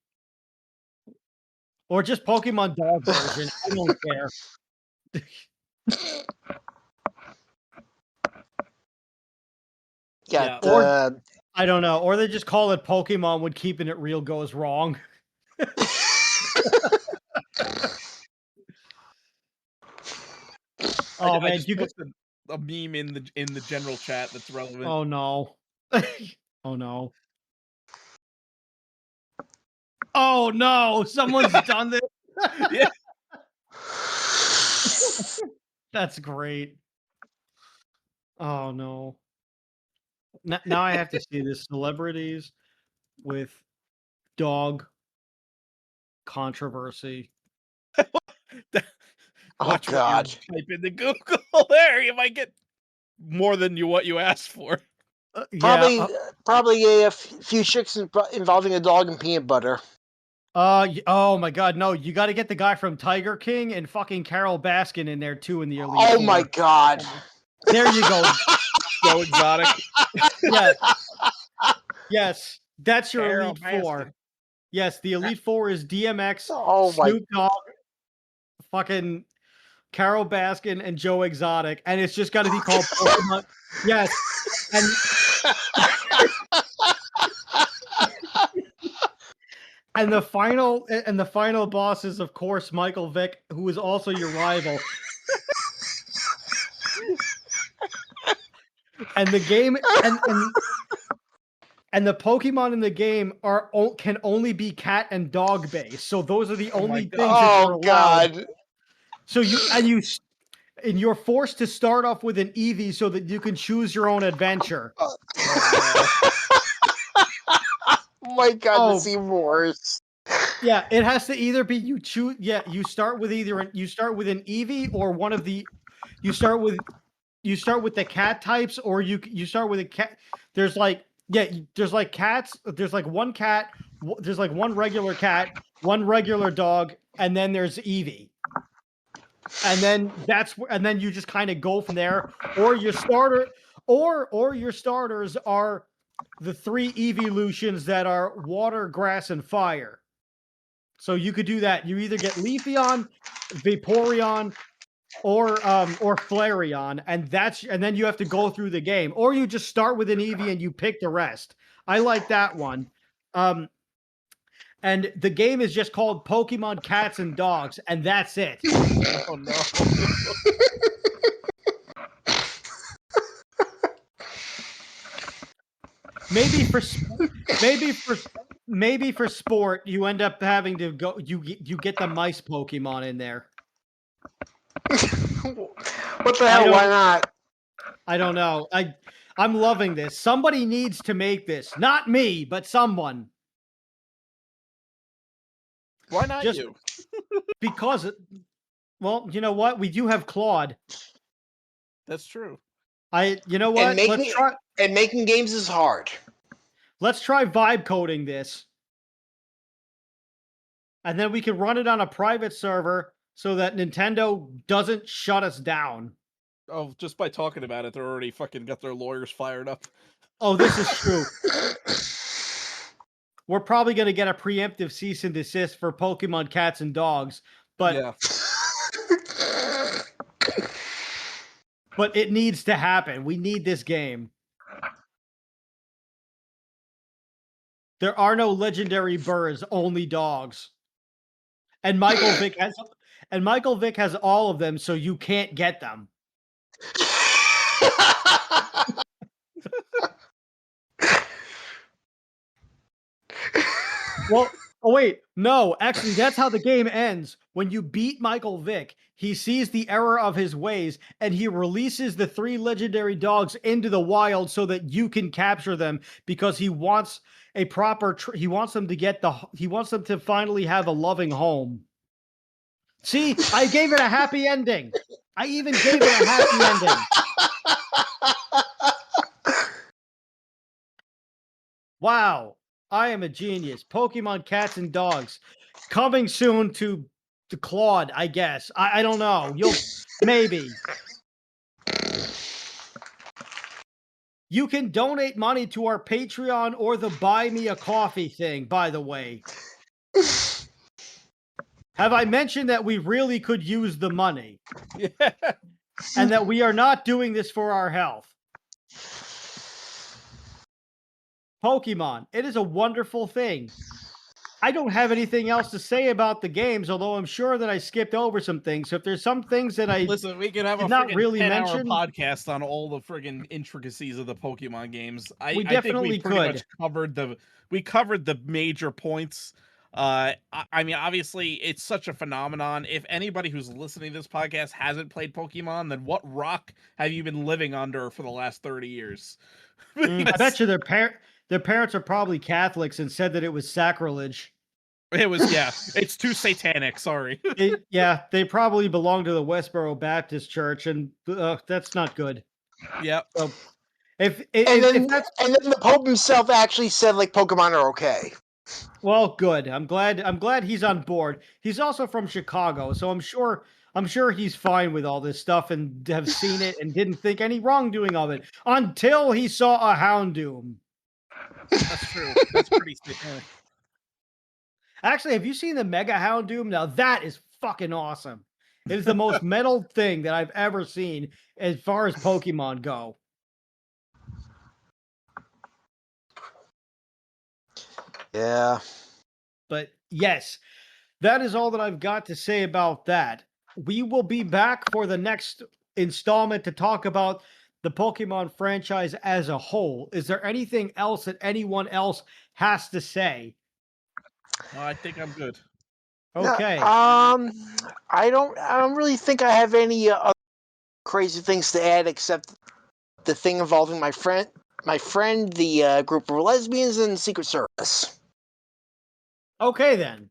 A: Or just Pokemon Dog version. I don't care.
C: Yeah.
A: Or, I don't know. Or they just call it Pokemon when keeping it real goes wrong. Oh man,
B: a meme in the general chat that's relevant.
A: Oh no. Oh no. Oh no, someone's done this.
B: Yeah.
A: That's great. Oh no. Now I have to see this celebrities with dog controversy.
B: Watch what
C: God.
B: you type into Google. There, you might get more than what you asked for.
C: Probably,
A: Yeah.
C: probably a few chicks involving a dog and peanut butter.
A: Oh my God, no! You got to get the guy from Tiger King and fucking Carol Baskin in there too in the Elite
C: Oh
A: Four.
C: my God.
A: There you go.
B: So exotic.
A: Yes, yes, that's your
B: Carol
A: Elite Four.
B: Baskin.
A: Yes, the Elite Four is DMX,
C: Oh my.
A: Snoop Dogg, fucking Carol Baskin, and Joe Exotic, and it's just got to be called Pokemon. Yes, and the final boss is of course Michael Vick, who is also your rival. And the game and the Pokemon in the game can only be cat and dog based. So those are the
B: Oh my
A: only
B: God.
A: things that you're
C: Oh
A: allowed.
C: God.
A: So you're forced to start off with an Eevee so that you can choose your own adventure.
C: Oh my God,
A: Oh.
C: this even worse.
A: Yeah, it has to either be you choose. Yeah, you start with an Eevee or one of the. You start with the cat types, or you start with a cat. There's like there's like cats. There's like one cat. There's like one regular cat, one regular dog, and then there's Eevee. And then then you just kind of go from there. Or your starter, or your starters are the 3 evolutions that are water, grass, and fire. So you could do that. You either get Leafeon, Vaporeon, or Flareon, and then you have to go through the game, or you just start with an Eevee and you pick the rest. I like that one. And the game is just called Pokemon Cats and Dogs, and that's it.
B: Oh no.
A: Maybe for sport, you end up having to go. You get the mice Pokemon in there.
C: What the hell? Why not?
A: I don't know. I'm loving this. Somebody needs to make this. Not me, but someone.
B: Why not
A: Just
B: you?
A: because, well, you know what? We do have Claude.
B: That's true.
A: You know what?
C: And making games is hard.
A: Let's try vibe coding this. And then we can run it on a private server so that Nintendo doesn't shut us down.
B: Oh, just by talking about it, they're already fucking got their lawyers fired up.
A: Oh, this is true. We're probably going to get a preemptive cease and desist for Pokemon Cats and Dogs, but
B: Yeah.
A: but it needs to happen. We need this game. There are no legendary birds, only dogs. And Michael Vick has all of them, so you can't get them. Well, oh wait, no, actually that's how the game ends. When you beat Michael Vick, he sees the error of his ways and he releases the 3 legendary dogs into the wild so that you can capture them, because he wants a proper he wants them to finally have a loving home. See, I gave it a happy ending. I even gave it a happy ending. Wow. I am a genius. Pokemon Cats and Dogs. Coming soon to Claude, I guess. I don't know. Maybe. You can donate money to our Patreon or the Buy Me a Coffee thing, by the way. Have I mentioned that we really could use the money?
B: Yeah.
A: And that we are not doing this for our health? Pokemon, it is a wonderful thing. I don't have anything else to say about the games, although I'm sure that I skipped over some things. So if there's some things that I
B: Listen, we could have a
A: did not
B: freaking
A: really
B: 10-hour
A: mention,
B: podcast on all the friggin' intricacies of the Pokemon games.
A: we
B: I think we
A: definitely
B: pretty
A: could.
B: much covered the major points. I mean, obviously, it's such a phenomenon. If anybody who's listening to this podcast hasn't played Pokemon, then what rock have you been living under for the last 30 years?
A: I bet you their parents are probably Catholics and said that it was sacrilege.
B: It was, yeah, it's too satanic. Sorry.
A: They probably belong to the Westboro Baptist Church, and that's not good.
B: Yep.
A: So
C: And
A: if
C: then
A: that's
C: the Pope himself actually said like Pokemon are okay.
A: well, good. I'm glad he's on board. He's also from Chicago, so I'm sure he's fine with all this stuff and have seen it and didn't think any wrongdoing of it until he saw a Houndoom.
B: That's true. That's pretty satanic.
A: Actually, have you seen the Mega Houndoom? Now that is fucking awesome. It is the most metal thing that I've ever seen as far as Pokemon go.
C: Yeah.
A: But yes, that is all that I've got to say about that. We will be back for the next installment to talk about the Pokemon franchise as a whole. Is there anything else that anyone else has to say?
B: I think I'm good.
A: Okay.
C: I don't really think I have any other crazy things to add except the thing involving my friend, the group of lesbians, and Secret Service.
A: Okay, then.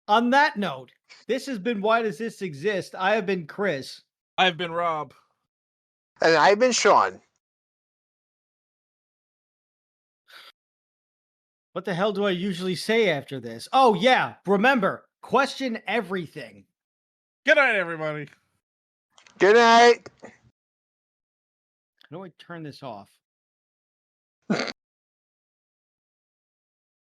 A: On that note, this has been Why Does This Exist? I have been Chris.
B: I've been Rob.
C: And I've been Shaun.
A: What the hell do I usually say after this? Oh, yeah. Remember, question everything.
B: Good night, everybody.
C: Good night.
A: How do I turn this off?